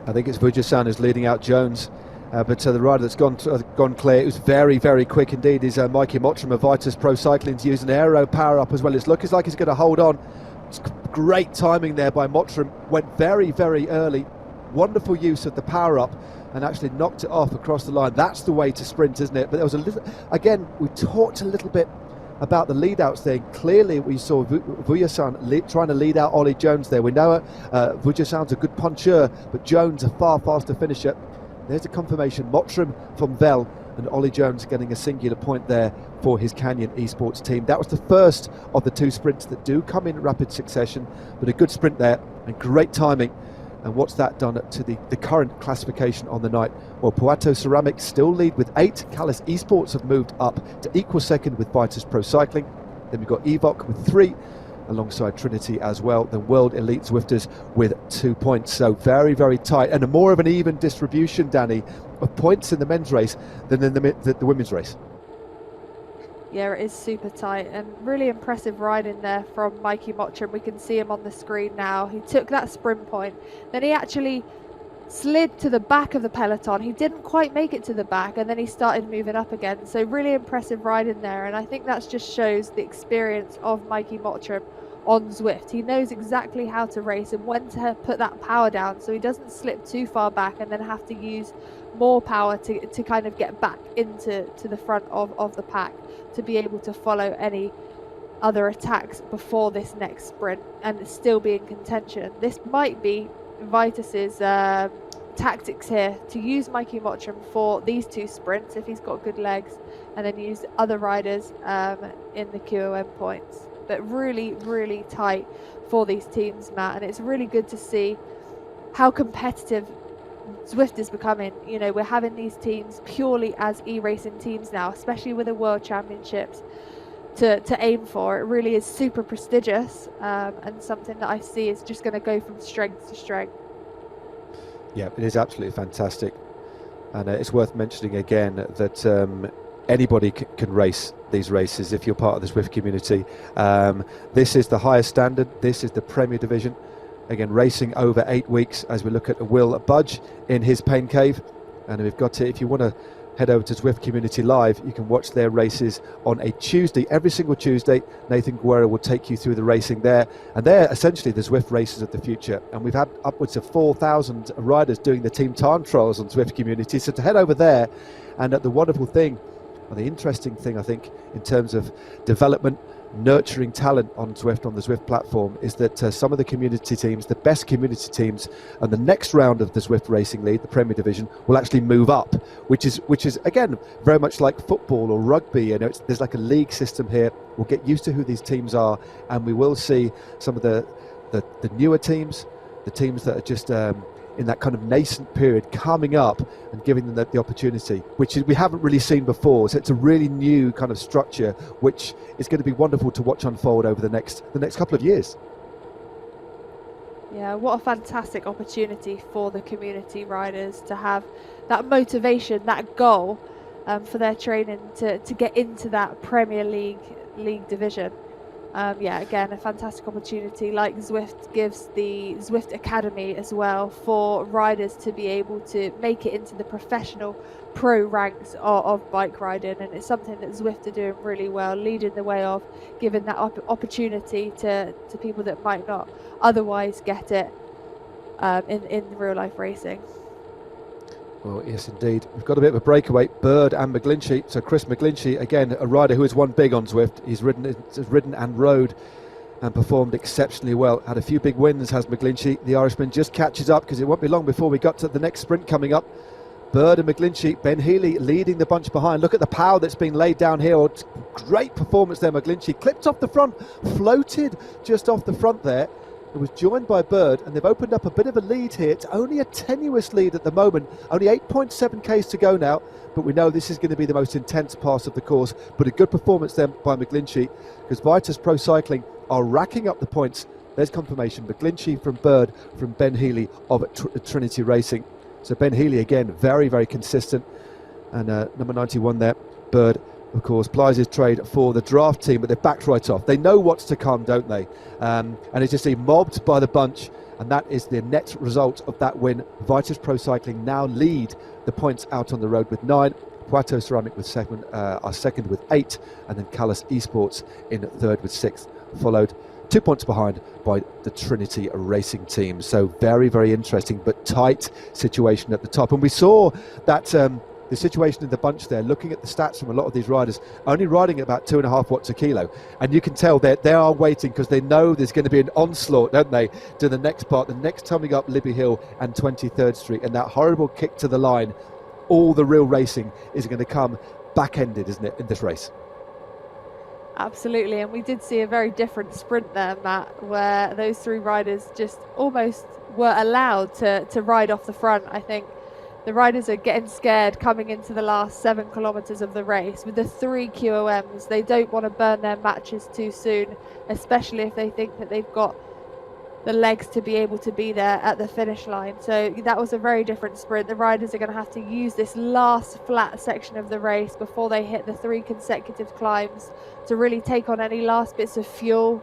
I think it's Vujasan who's leading out Jones. But the rider that's gone clear, it was very, very quick indeed, is Mikey Mottram of Vitus Pro Cycling, to use an aero power up as well. It looks like he's going to hold on. It's great timing there by Mottram. Went very, very early. Wonderful use of the power up and actually knocked it off across the line. That's the way to sprint, isn't it? But there was a little, again, we talked a little bit about the lead outs there. Clearly we saw Vujasan trying to lead out Ollie Jones there. We know Vujasan's a good puncher, but Jones a far faster finisher. There's a confirmation. Mottram from Vel and Ollie Jones getting a singular point there for his Canyon Esports team. That was the first of the two sprints that do come in rapid succession, but a good sprint there and great timing. And what's that done to the current classification on the night? Well, Puerto Ceramics still lead with 8. Callis Esports have moved up to equal second with Vitus Pro Cycling. Then we've got Evoc with 3, alongside Trinity as well, the World Elite Zwifters with 2 points. So very, very tight, and a more of an even distribution, Danny, of points in the men's race than in the women's race. Yeah, it is super tight and really impressive riding there from Mikey Mottram. We can see him on the screen now. He took that sprint point, then he actually slid to the back of the peloton. He didn't quite make it to the back, and then he started moving up again. So really impressive riding there, and I think that just shows the experience of Mikey Mottram on Zwift. He knows exactly how to race and when to put that power down so he doesn't slip too far back and then have to use more power to kind of get back into the front of the pack to be able to follow any other attacks before this next sprint and still be in contention. This might be Vitus's tactics here, to use Mikey Mottram for these 2 sprints if he's got good legs, and then use other riders in the QOM points. But really, really tight for these teams, Matt, and it's really good to see how competitive Zwift is becoming. You know, we're having these teams purely as e-racing teams now, especially with the World Championships to aim for. It really is super prestigious, and something that I see is just going to go from strength to strength. Yeah, it is absolutely fantastic, and it's worth mentioning again that anybody can race these races if you're part of the Zwift community. This is the highest standard. This is the Premier Division. Again, racing over 8 weeks as we look at Will Budge in his pain cave. And we've got to, if you want to head over to Zwift Community Live, you can watch their races on a Tuesday. Every single Tuesday, Nathan Guerra will take you through the racing there. And they're essentially the Zwift races of the future. And we've had upwards of 4,000 riders doing the team time trials on Zwift Community. So to head over there, and the wonderful thing, or the interesting thing, I think, in terms of development, nurturing talent on Zwift, on the Zwift platform, is that some of the community teams, the best community teams, and the next round of the Zwift Racing League, the Premier Division, will actually move up, which is again very much like football or rugby. You know, there's like a league system here. We'll get used to who these teams are, and we will see some of the newer teams, the teams that are just in that kind of nascent period, coming up and giving them the opportunity, which we haven't really seen before. So it's a really new kind of structure, which is going to be wonderful to watch unfold over the next couple of years. Yeah, what a fantastic opportunity for the community riders to have that motivation, that goal for their training to get into that Premier League division. Yeah, again, a fantastic opportunity. Like Zwift gives the Zwift Academy as well for riders to be able to make it into the professional pro ranks of bike riding, and it's something that Zwift are doing really well, leading the way of giving that opportunity to people that might not otherwise get it in real life racing. Well, yes, indeed. We've got a bit of a breakaway, Bird and McGlinchey. So Chris McGlinchey, again, a rider who has won big on Zwift. He's ridden and rode and performed exceptionally well. Had a few big wins, has McGlinchey. The Irishman just catches up because it won't be long before we got to the next sprint coming up. Bird and McGlinchey, Ben Healy leading the bunch behind. Look at the power that's being laid down here. Great performance there, McGlinchey. Clipped off the front, floated just off the front there. It was joined by Bird, and they've opened up a bit of a lead here. It's only a tenuous lead at the moment. Only 8.7 k's to go now, but we know this is going to be the most intense part of the course. But a good performance then by McGlinchey, because Vitus Pro Cycling are racking up the points. There's confirmation. McGlinchey from Bird, from Ben Healy of Trinity Racing. So Ben Healy again, very, very consistent. And number 91 there, Bird, of course, plies his trade for the draft team, but they're backed right off. They know what's to come, don't they? And it's just mobbed by the bunch, and that is the net result of that win. Vitus Pro Cycling now lead the points out on the road with 9. Puerto Ceramic with are second with 8, and then Callis Esports in third with 6, followed 2 points behind by the Trinity Racing team. So very, very interesting but tight situation at the top. And we saw that the situation in the bunch there, looking at the stats from a lot of these riders, only riding at about 2.5 watts a kilo. And you can tell that they are waiting because they know there's going to be an onslaught, don't they, to the next part. The next coming up, Libby Hill and 23rd Street, and that horrible kick to the line. All the real racing is going to come back-ended, isn't it, in this race? Absolutely, and we did see a very different sprint there, Matt, where those 3 riders just almost were allowed to ride off the front. I think the riders are getting scared coming into the last 7 kilometres of the race. With the 3 QOMs, they don't want to burn their matches too soon, especially if they think that they've got the legs to be able to be there at the finish line. So that was a very different sprint. The riders are going to have to use this last flat section of the race before they hit the 3 consecutive climbs to really take on any last bits of fuel,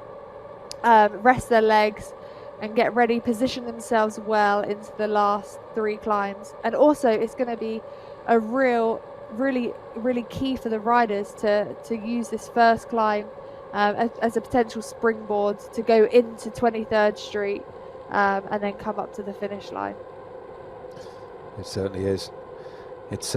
rest their legs and get ready, position themselves well into the last 3 climbs. And also it's going to be a really key for the riders to use this first climb as a potential springboard to go into 23rd Street and then come up to the finish line. It certainly is. It's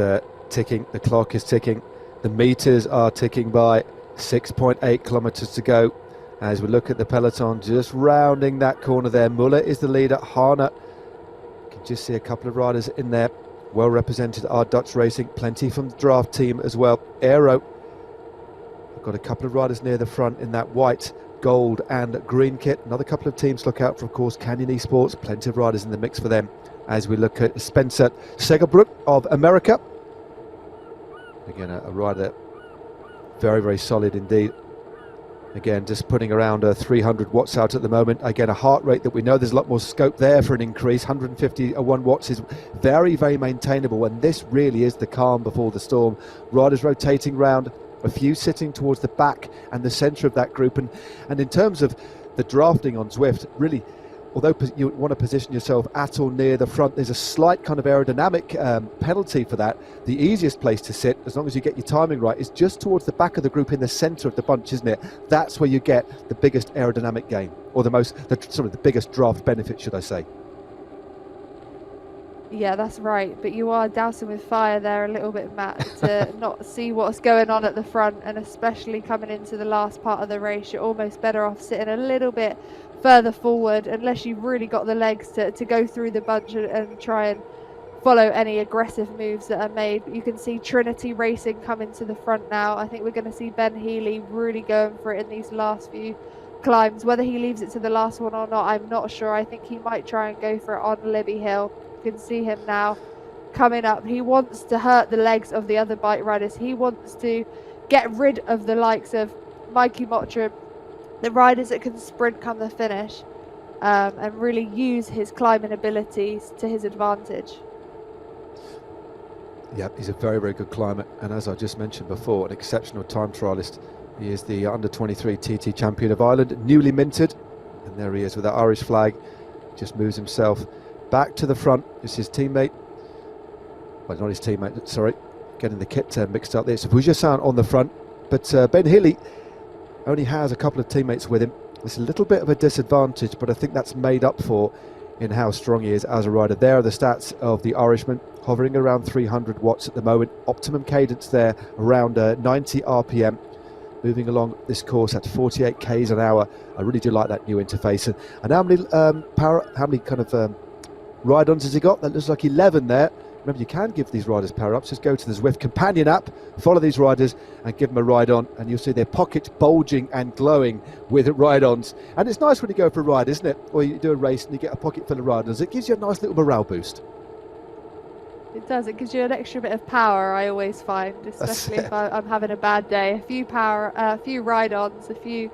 ticking. The clock is ticking. The meters are ticking by. 6.8 kilometres to go as we look at the peloton just rounding that corner there. Muller is the leader. Hana, you can just see a couple of riders in there. Well represented are Dutch Racing. Plenty from the draft team as well. Aero, got a couple of riders near the front in that white, gold and green kit. Another couple of teams look out for, of course, Canyon Esports. Plenty of riders in the mix for them as we look at Spencer Segerbrook of America. Again, a rider very, very solid indeed. Again, just putting around 300 watts out at the moment. Again, a heart rate that we know there's a lot more scope there for an increase. 151 watts is very, very maintainable, and this really is the calm before the storm. Riders rotating round, a few sitting towards the back and the centre of that group. And in terms of the drafting on Zwift, really, although you want to position yourself at or near the front, there's a slight kind of aerodynamic penalty for that. The easiest place to sit, as long as you get your timing right, is just towards the back of the group in the centre of the bunch, isn't it? That's where you get the biggest aerodynamic gain, or the biggest draft benefit, should I say. Yeah, that's right, but you are dousing with fire there a little bit, Matt, to not see what's going on at the front, and especially coming into the last part of the race, you're almost better off sitting a little bit further forward, unless you've really got the legs to go through the bunch and try and follow any aggressive moves that are made. But you can see Trinity Racing coming to the front now. I think we're going to see Ben Healy really going for it in these last few climbs. Whether he leaves it to the last one or not, I'm not sure. I think he might try and go for it on Libby Hill. You can see him now coming up. He wants to hurt the legs of the other bike riders. He wants to get rid of the likes of Mikey Mottram, the riders that can sprint come the finish, and really use his climbing abilities to his advantage. Yeah, he's a very, very good climber, and as I just mentioned before, an exceptional time trialist. He is the under-23 TT champion of Ireland, newly minted, and there he is with that Irish flag. Just moves himself back to the front. It's his teammate, well, not his teammate, sorry, getting the kit mixed up there. It's Vujasan on the front, but Ben Healy only has a couple of teammates with him. It's a little bit of a disadvantage, but I think that's made up for in how strong he is as a rider. There are the stats of the Irishman, hovering around 300 watts at the moment. Optimum cadence there around 90 RPM. moving along this course at 48 k's an hour. I really do like that new interface. And how many kind of ride-ons has he got? That looks like 11 there. Remember, you can give these riders power-ups. Just go to the Zwift companion app, follow these riders and give them a ride-on, and you'll see their pockets bulging and glowing with ride-ons. And it's nice when you go for a ride, isn't it? Or you do a race and you get a pocket full of ride-ons. It gives you a nice little morale boost. It does. It gives you an extra bit of power, I always find, especially if I'm having a bad day. A few ride-ons, a few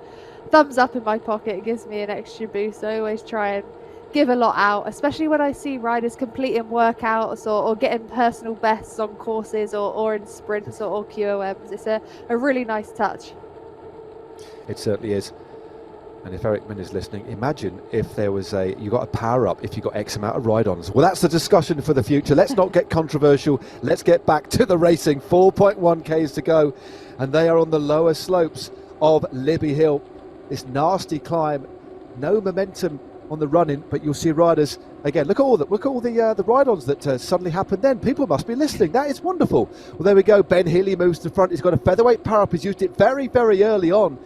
thumbs up in my pocket, it gives me an extra boost. I always try and give a lot out, especially when I see riders completing workouts or getting personal bests on courses or in sprints or QOMs. It's a really nice touch. It certainly is. And if Eric Min is listening, imagine if there was you got a power up if you got X amount of ride-ons. Well, that's the discussion for the future. Let's not get controversial. Let's get back to the racing. 4.1 k's to go, and they are on the lower slopes of Libby Hill. This nasty climb, no momentum on the run-in, but you'll see riders again. Look at all the ride-ons that suddenly happened. Then people must be listening. That is wonderful. Well, there we go. Ben Healy moves to the front. He's got a featherweight power up. He's used it very, very early on.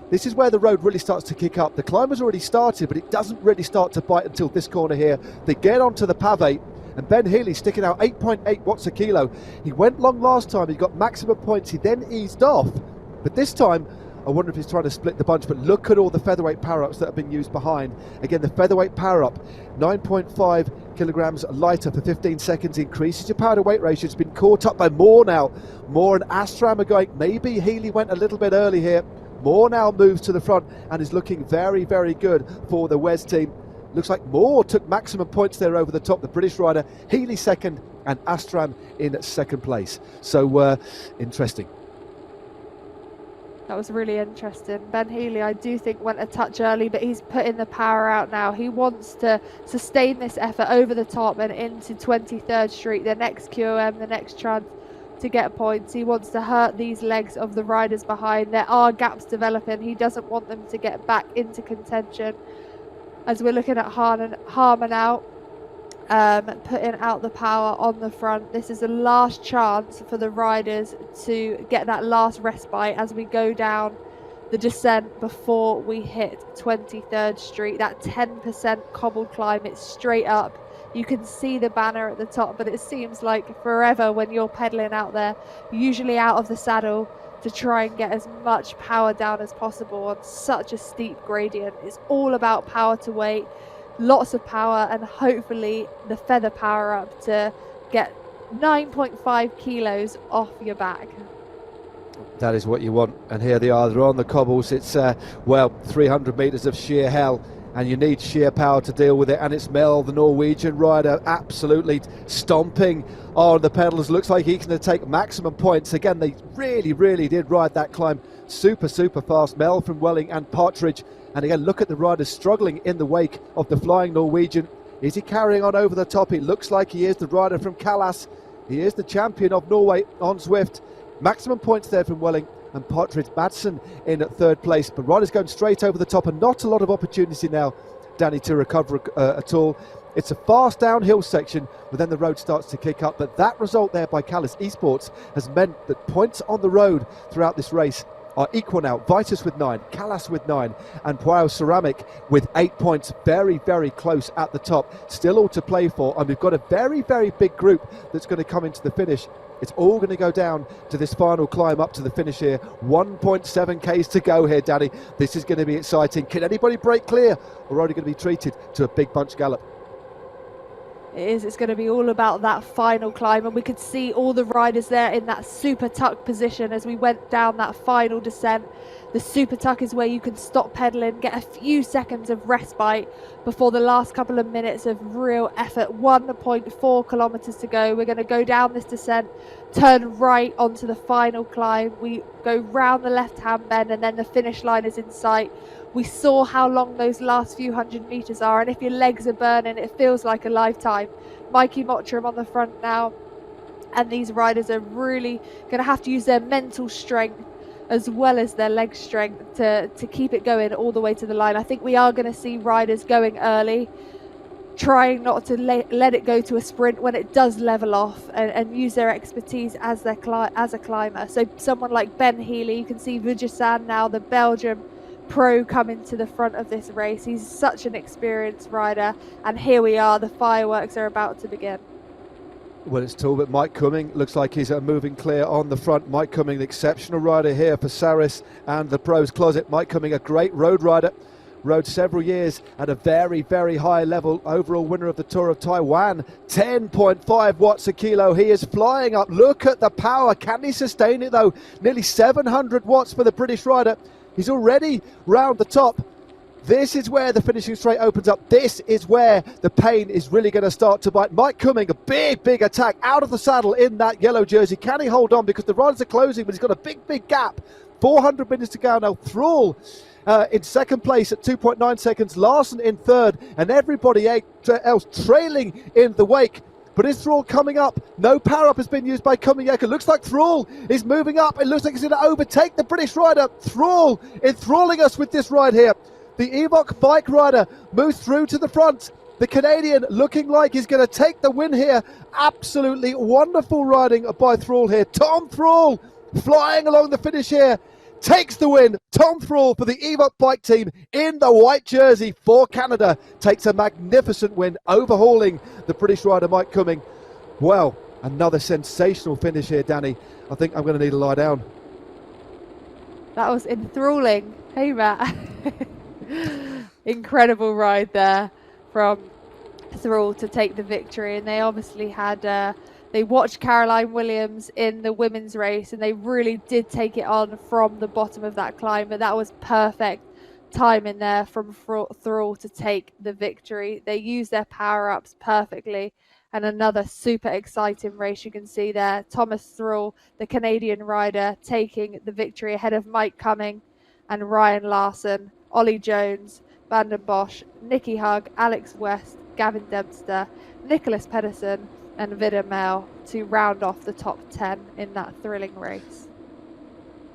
This is where the road really starts to kick up. The climb has already started, but it doesn't really start to bite until this corner here. They get onto the pave, and Ben Healy sticking out 8.8 watts a kilo. He went long last time. He got maximum points. He then eased off, but this time I wonder if he's trying to split the bunch. But look at all the featherweight power-ups that have been used behind. Again, the featherweight power-up, 9.5 kilograms lighter for 15 seconds, increases your power to weight ratio. It's been caught up by Moore now. Moore and Astram are going. Maybe Healy went a little bit early here. Moore now moves to the front and is looking very, very good for the Wes team. Looks like Moore took maximum points there over the top, the British rider. Healy second and Astram in second place. So interesting. That was really interesting. Ben Healy, I do think, went a touch early, but he's putting the power out now. He wants to sustain this effort over the top and into 23rd Street, the next QOM, the next chance to get points. He wants to hurt these legs of the riders behind. There are gaps developing. He doesn't want them to get back into contention. As we're looking at Harmer now, putting out the power on the front. This is the last chance for the riders to get that last respite as we go down the descent before we hit 23rd Street. That 10% cobbled climb, it's straight up. You can see the banner at the top, but it seems like forever when you're pedaling out there, usually out of the saddle, to try and get as much power down as possible on such a steep gradient. It's all about power to weight, lots of power, and hopefully the feather power up to get 9.5 kilos off your back. That is what you want. And here they are, they're on the cobbles. It's 300 meters of sheer hell, and you need sheer power to deal with it. And it's Mel, the Norwegian rider, absolutely stomping on the pedals. Looks like he's going to take maximum points. Again, they really did ride that climb super fast. Mel from Welling and Partridge. And again, look at the riders struggling in the wake of the flying Norwegian. Is he carrying on over the top? It looks like he is. The rider from Callas. He is the champion of Norway on Zwift. Maximum points there from Welling and Partridge. Madsen in at third place. But riders going straight over the top, and not a lot of opportunity now, Danny, to recover at all. It's a fast downhill section, but then the road starts to kick up. But that result there by Callas Esports has meant that points on the road throughout this race are equal now. Vitus with 9, Callas with 9, and Poyao Ceramic with 8 points. Very close at the top. Still all to play for, and we've got a very big group that's going to come into the finish. It's all going to go down to this final climb up to the finish here. 1.7 k's to go here, Danny. This is going to be exciting. Can anybody break clear, or are only going to be treated to a big bunch gallop? It is. It's going to be all about that final climb, and we could see all the riders there in that super tuck position as we went down that final descent. The super tuck is where you can stop pedaling, get a few seconds of respite before the last couple of minutes of real effort. 1.4 kilometers to go. We're going to go down this descent, turn right onto the final climb. We go round the left-hand bend, and then the finish line is in sight. We saw how long those last few hundred meters are, and if your legs are burning, it feels like a lifetime. Mikey Mottram on the front now, and these riders are really going to have to use their mental strength as well as their leg strength to keep it going all the way to the line. I think we are going to see riders going early. trying not to let it go to a sprint when it does level off, and use their expertise as a climber. So someone like Ben Healy, you can see Vujasan now, the Belgian pro, coming to the front of this race. He's such an experienced rider, and here we are, the fireworks are about to begin. Well, it's Talbot. Mike Cumming looks like he's moving clear on the front. Mike Cumming, the exceptional rider here for Saris and the Pros Closet. Mike Cumming, a great road rider, rode several years at a very, very high level. Overall winner of the Tour of Taiwan, 10.5 watts a kilo. He is flying up. Look at the power. Can he sustain it though? Nearly 700 watts for the British rider. He's already round the top. This is where the finishing straight opens up. This is where the pain is really going to start to bite. Mike Cumming, a big, big attack out of the saddle in that yellow jersey. Can he hold on? Because the riders are closing, but he's got a big, big gap. 400 minutes to go now. Thrall in second place at 2.9 seconds. Larson in third, and everybody else trailing in the wake. But is Thrall coming up? No power up has been used by Cumming. It looks like Thrall is moving up. It looks like he's going to overtake the British rider. Thrall enthralling us with this ride here. The Evoque bike rider moves through to the front. The Canadian looking like he's going to take the win here. Absolutely wonderful riding by Thrall here. Tom Thrall flying along the finish here. Takes the win. Tom Thrall for the Evoque bike team in the white jersey for Canada. Takes a magnificent win, overhauling the British rider Mike Cumming. Well, another sensational finish here, Danny. I think I'm going to need to lie down. That was enthralling. Hey, Matt. Incredible ride there from Thrall to take the victory. And they obviously had they watched Caroline Williams in the women's race, and they really did take it on from the bottom of that climb. But that was perfect timing there from Thrall to take the victory. They used their power-ups perfectly, and another super exciting race you can see there. Thomas Thrall, the Canadian rider, taking the victory ahead of Mike Cumming and Ryan Larson, Ollie Jones, Van den Bosch, Nicky Hug, Alex West, Gavin Dempster, Nicholas Pedersen and Vida Mel to round off the top 10 in that thrilling race.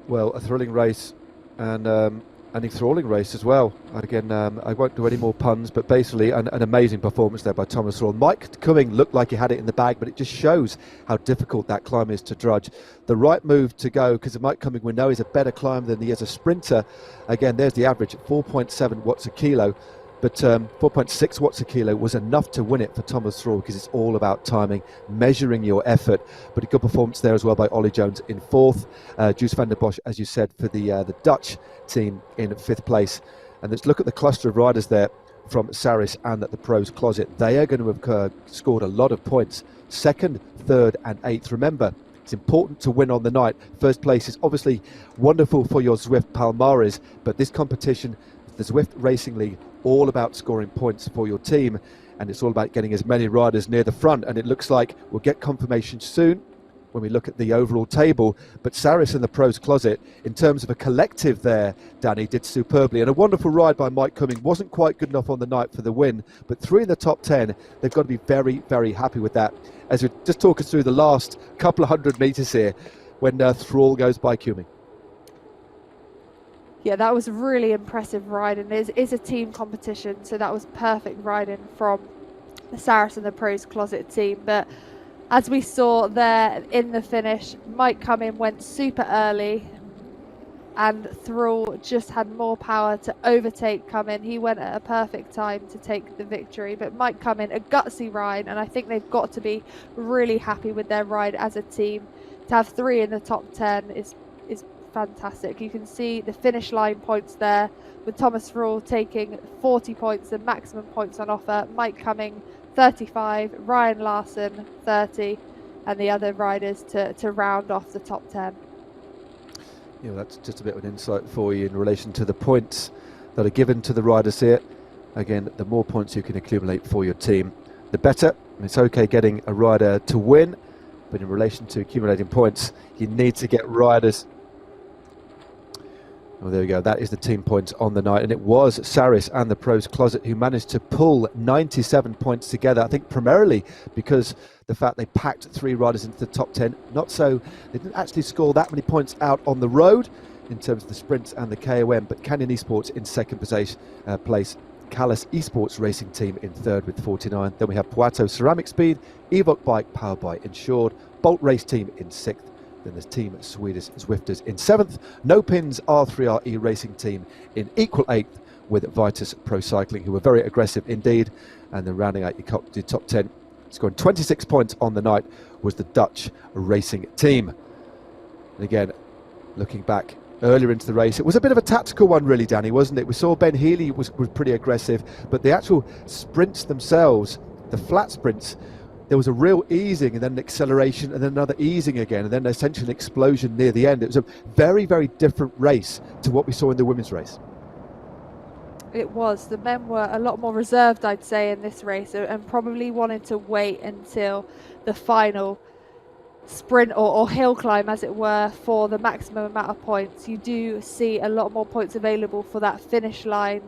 Well, a thrilling race and an enthralling race as well. Again, I won't do any more puns, but basically an amazing performance there by Thomas Thrall. Mike Cumming looked like he had it in the bag, but it just shows how difficult that climb is to drudge. The right move to go, because Mike Cumming, we know, is a better climber than he is a sprinter. Again, there's the average, 4.7 watts a kilo. But 4.6 watts a kilo was enough to win it for Thomas Thrall, because it's all about timing, measuring your effort. But a good performance there as well by Ollie Jones in fourth. Juice van der Bosch, as you said, for the Dutch team in fifth place. And let's look at the cluster of riders there from Saris and at the Pros Closet. They are going to have scored a lot of points. Second, third and eighth. Remember, it's important to win on the night. First place is obviously wonderful for your Zwift Palmares, but this competition, the Zwift Racing League, all about scoring points for your team, and it's all about getting as many riders near the front. And it looks like we'll get confirmation soon when we look at the overall table. But Saris and the Pros Closet, in terms of a collective there, Danny, did superbly, and a wonderful ride by Mike Cumming. Wasn't quite good enough on the night for the win, but 3 in the top 10, they've got to be very, very happy with that. As we just talk us through the last couple of 100 meters here, when Thrall goes by Cumming. Yeah, that was really impressive riding. It is a team competition, so that was perfect riding from the Saris and the Pros Closet team. But as we saw there in the finish, Mike Cumming went super early, and Thrall just had more power to overtake Cumming. He went at a perfect time to take the victory. But Mike Cumming, a gutsy ride, and I think they've got to be really happy with their ride as a team. To have 3 in the top 10 is fantastic. You can see the finish line points there, with Thomas Thrall taking 40 points, the maximum points on offer. Mike Cumming 35, Ryan Larson 30, and the other riders to round off the top 10. You know, that's just a bit of an insight for you in relation to the points that are given to the riders here. Again, the more points you can accumulate for your team, the better. It's okay getting a rider to win, but in relation to accumulating points, you need to get riders. Well, there we go. That is the team points on the night. And it was Saris and the Pros Closet who managed to pull 97 points together. I think primarily because the fact they packed 3 riders into the top 10. Not so, they didn't actually score that many points out on the road in terms of the sprints and the KOM. But Canyon Esports in second place Callis Esports Racing Team in third with 49. Then we have Puato Ceramic Speed, Evoque Bike powered by Insured, Bolt Race Team in sixth. Then there's Team Swedish Zwifters in seventh. No Pins R3RE Racing Team in equal eighth with Vitus Pro Cycling, who were very aggressive indeed. And then rounding out your top 10, scoring 26 points on the night, was the Dutch Racing Team. And again, looking back earlier into the race, it was a bit of a tactical one really, Danny, wasn't it? We saw Ben Healy was pretty aggressive, but the actual sprints themselves, the flat sprints, there was a real easing and then an acceleration and then another easing again, and then essentially an explosion near the end. It was a very, very different race to what we saw in the women's race. It was. The men were a lot more reserved, I'd say, in this race, and probably wanted to wait until the final sprint or hill climb, as it were, for the maximum amount of points. You do see a lot more points available for that finish line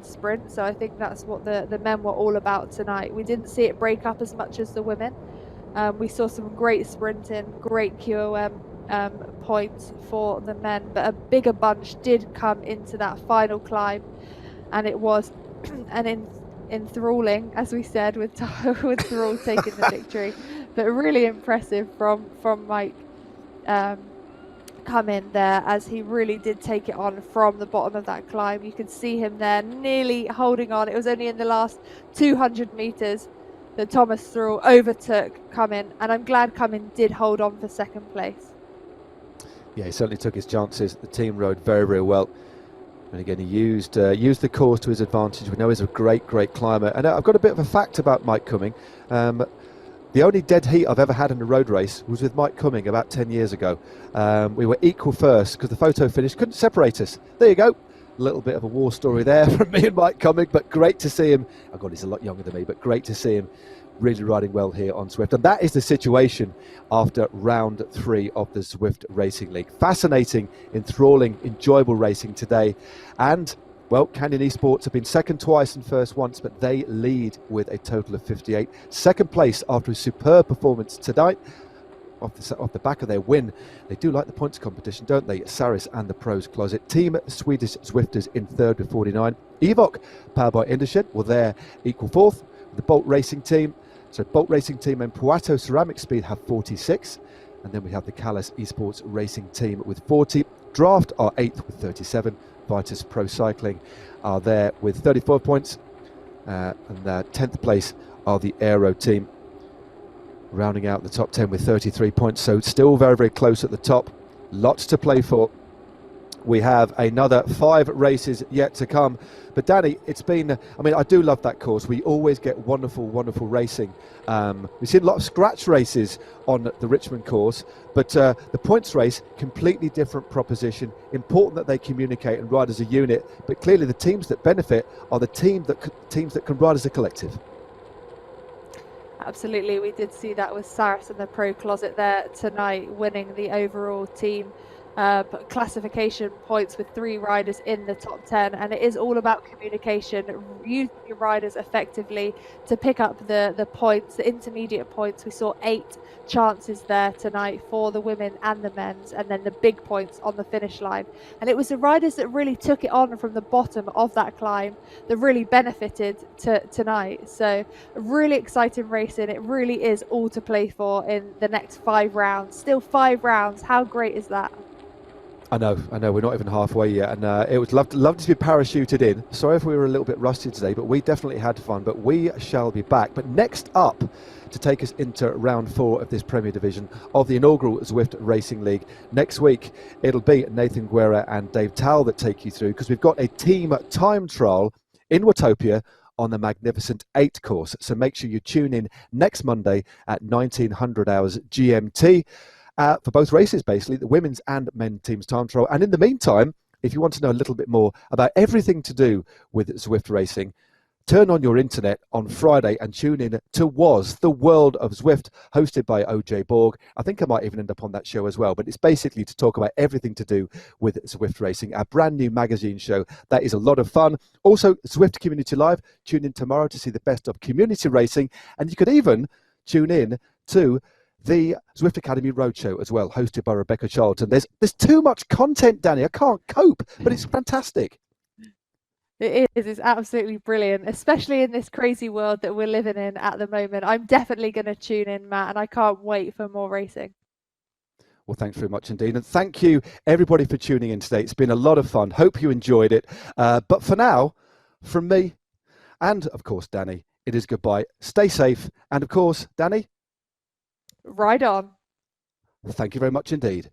sprint. So I think that's what the men were all about tonight. We didn't see it break up as much as the women. We saw some great sprinting, great QOM points for the men, but a bigger bunch did come into that final climb, and it was an enthralling, as we said, with Thrall taking the victory. But really impressive from Mike come in there, as he really did take it on from the bottom of that climb. You could see him there nearly holding on. It was only in the last 200 meters that Thomas Thrall overtook Cumming, and I'm glad Cumming did hold on for second place. Yeah, he certainly took his chances. The team rode very, very well. And again, he used the course to his advantage. We know he's a great, great climber. And I've got a bit of a fact about Mike Cumming. The only dead heat I've ever had in a road race was with Mike Cumming about 10 years ago. We were equal first because the photo finish couldn't separate us. There you go. A little bit of a war story there from me and Mike Cumming, but great to see him. Oh God, he's a lot younger than me, but great to see him really riding well here on Zwift. And that is the situation after round 3 of the Zwift Racing League. Fascinating, enthralling, enjoyable racing today. And well, Canyon Esports have been second twice and first once, but they lead with a total of 58. Second place after a superb performance tonight. Off the back of their win. They do like the points competition, don't they? Saris and the Pros Closet. Team Swedish Zwifters in third with 49. Evoque, powered by Indushed, were there equal fourth. The Bolt Racing Team. So Bolt Racing Team and Puato Ceramic Speed have 46. And then we have the Callis Esports Racing Team with 40. Draft are 8th with 37. Vitus Pro Cycling are there with 34 points. And 10th place are the Aero Team, rounding out the top 10 with 33 points. So still very, very close at the top. Lots to play for. We have another 5 races yet to come. But Danny, it's been, I mean, I do love that course. We always get wonderful, wonderful racing. We've seen a lot of scratch races on the Richmond course, but the points race, completely different proposition. Important that they communicate and ride as a unit, but clearly the teams that benefit are the teams that can ride as a collective. Absolutely, we did see that with Saris and the Pro Closet there tonight, winning the overall team classification points with 3 riders in the top 10, and it is all about communication, using your riders effectively to pick up the points, the intermediate points. We saw 8 chances there tonight for the women and the men's, and then the big points on the finish line. And it was the riders that really took it on from the bottom of that climb that really benefited tonight. So really exciting racing. It really is all to play for in the next 5 rounds. Still 5 rounds. How great is that? I know, we're not even halfway yet, and it was lovely to be parachuted in. Sorry if we were a little bit rusty today, but we definitely had fun. But we shall be back. But next up, to take us into round 4 of this Premier Division of the inaugural Zwift Racing League, next week it'll be Nathan Guerra and Dave Towell that take you through, because we've got a team time trial in Watopia on the Magnificent 8 course. So make sure you tune in next Monday at 1900 hours GMT. For both races, basically, the women's and men's teams time trial. And in the meantime, if you want to know a little bit more about everything to do with Zwift racing, turn on your internet on Friday and tune in to Was, the World of Zwift, hosted by OJ Borg. I think I might even end up on that show as well, but it's basically to talk about everything to do with Zwift racing, our brand new magazine show. That is a lot of fun. Also, Zwift Community Live, tune in tomorrow to see the best of community racing. And you could even tune in to the Zwift Academy Roadshow as well, hosted by Rebecca Charlton. There's too much content, Danny. I can't cope, but it's fantastic. It is. It's absolutely brilliant, especially in this crazy world that we're living in at the moment. I'm definitely going to tune in, Matt, and I can't wait for more racing. Well, thanks very much indeed. And thank you, everybody, for tuning in today. It's been a lot of fun. Hope you enjoyed it. But for now, from me and, of course, Danny, it is goodbye. Stay safe. And, of course, Danny, Ride on. thank you very much indeed.